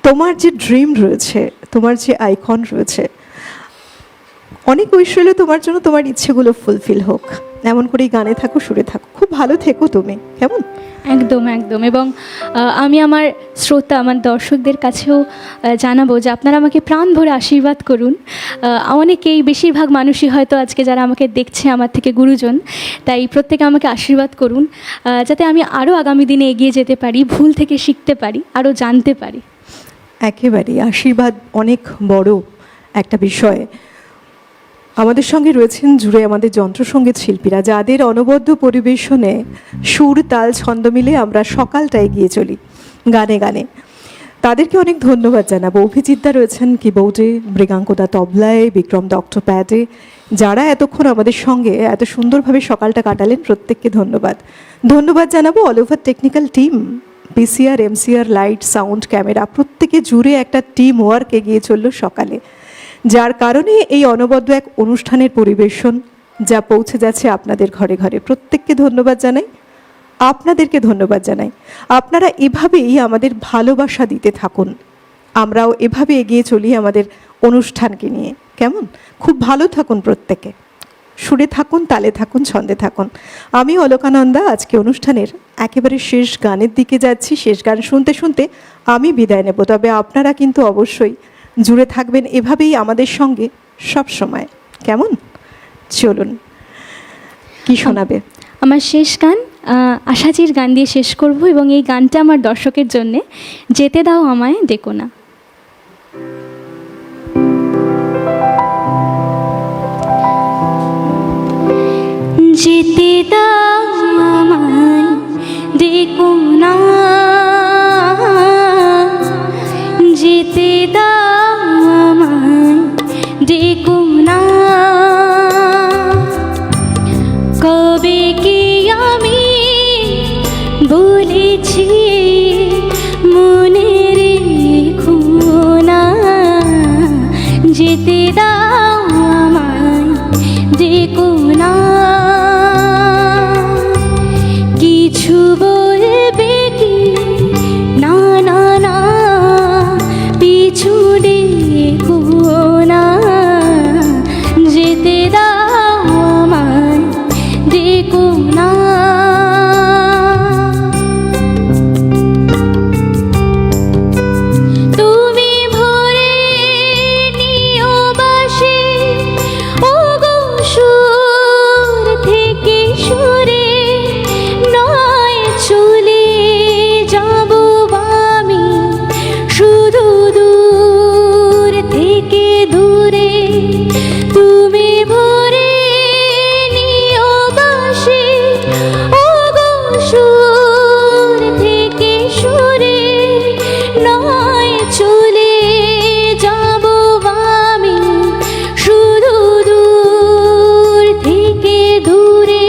তোমার যে ড্রিম রয়েছে, তোমার যে আইকন রয়েছে, অনেক উইশ রইল তোমার জন্য, তোমার ইচ্ছেগুলো ফুলফিল হোক। এমন করেই গানে থাকো, সুরে থাকো, খুব ভালো থেকো তুমি, কেমন? একদম একদম। এবং আমি আমার শ্রোতা, আমার দর্শকদের কাছেও জানাবো যে আপনারা আমাকে প্রাণ ভরে আশীর্বাদ করুন। অনেকেই, বেশিরভাগ মানুষই হয়তো আজকে যারা আমাকে দেখছে আমার থেকে গুরুজন, তাই প্রত্যেকে আমাকে আশীর্বাদ করুন যাতে আমি আরও আগামী দিনে এগিয়ে যেতে পারি, ভুল থেকে শিখতে পারি, আরও জানতে পারি। একেবারেই আশীর্বাদ অনেক বড় একটা বিষয়। আমাদের সঙ্গে রয়েছেন জুড়ে আমাদের যন্ত্রসঙ্গীত শিল্পীরা, যাদের অনবদ্য পরিবেশনে সুর তাল ছন্দ মিলে আমরা সকালটা এগিয়ে চলি গানে গানে। তাদেরকে অনেক ধন্যবাদ জানাবো। অভিজিৎদা রয়েছেন কিবোর্ডে, মৃগাঙ্কদা তবলায়, বিক্রম ডক্টর প্যাডে, যারা এতক্ষণ আমাদের সঙ্গে এত সুন্দরভাবে সকালটা কাটালেন, প্রত্যেককে ধন্যবাদ। ধন্যবাদ জানাবো all over technical team, PCR, MCR, light, sound, camera, প্রত্যেকে জুড়ে একটা টিম ওয়ার্ক এগিয়ে চলল সকালে, যার কারণে এই অনবদ্য এক অনুষ্ঠানের পরিবেশন যা পৌঁছে যাচ্ছে আপনাদের ঘরে ঘরে। প্রত্যেককে ধন্যবাদ জানাই, আপনাদেরকে ধন্যবাদ জানাই। আপনারা এভাবেই আমাদের ভালোবাসা দিতে থাকুন, আমরাও এভাবে এগিয়ে চলি আমাদের অনুষ্ঠানকে নিয়ে, কেমন? খুব ভালো থাকুন প্রত্যেকে, সুরে থাকুন, তালে থাকুন, ছন্দে থাকুন। আমি অলকানন্দা আজকে অনুষ্ঠানের একেবারে শেষ গানের দিকে যাচ্ছি। শেষ গান শুনতে শুনতে আমি বিদায় নেব, তবে আপনারা কিন্তু অবশ্যই জুড়ে থাকবেন এভাবেই আমাদের সঙ্গে সব সময়, কেমন? চলুন, কি শোনাবে? আমার শেষ গান আশাজির গান দিয়ে শেষ করব, এবং এই গানটা আমার দর্শকের জন্যে, যেতে দাও আমায় ডেকো না। যেতে দাও আমায় ডেকো না, যেতে দাও আমায় ডেকো না, কবে কি আমি বলেছি মনে রেখো না, যেতে দাও আমায় ডেকো না, কিছু বলবে কি না না না, পিছু দেখো না, যেতে দাও আমায় ডেকো না। তুমি ভরে নিও বাসে ওগো সুর থেকে সুরে, নয় চলে যাব আমি শুধু দূর থেকে দূরে। তুমি ভরে নিও বাসে ওগো সুর থেকে সুরে, নয় চলে যাব আমি শুধু দূর থেকে দূরে।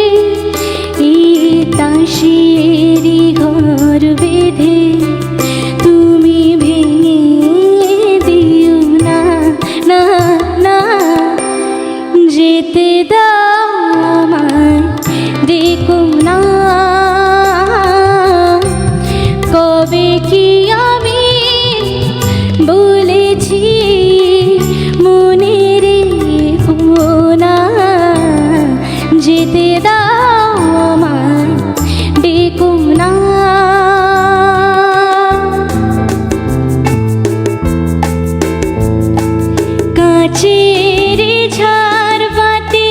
এই তাসেরই ঘর বেঁধে তুমি ভেঙে দিও না না না, যেতে দাও আমায় ডেকো না, কবে কি আমি বলেছি মনে রেখো না, যেতে দাও আমায় ডেকো না। কাছের ঝাড়বাতি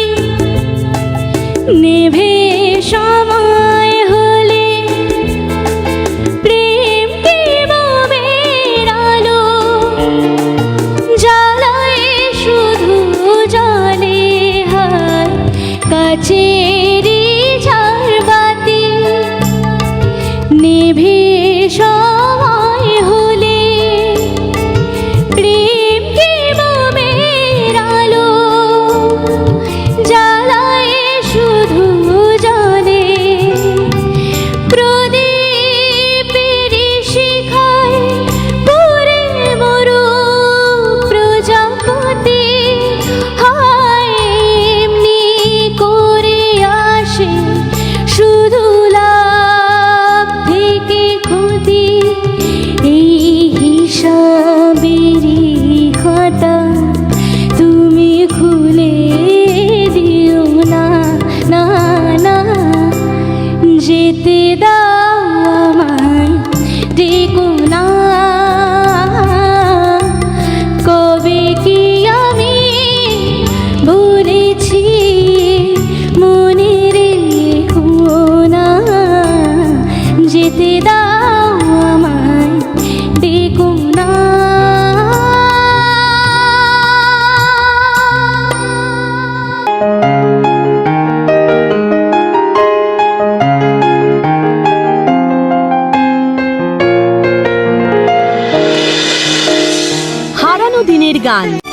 দিনের গান।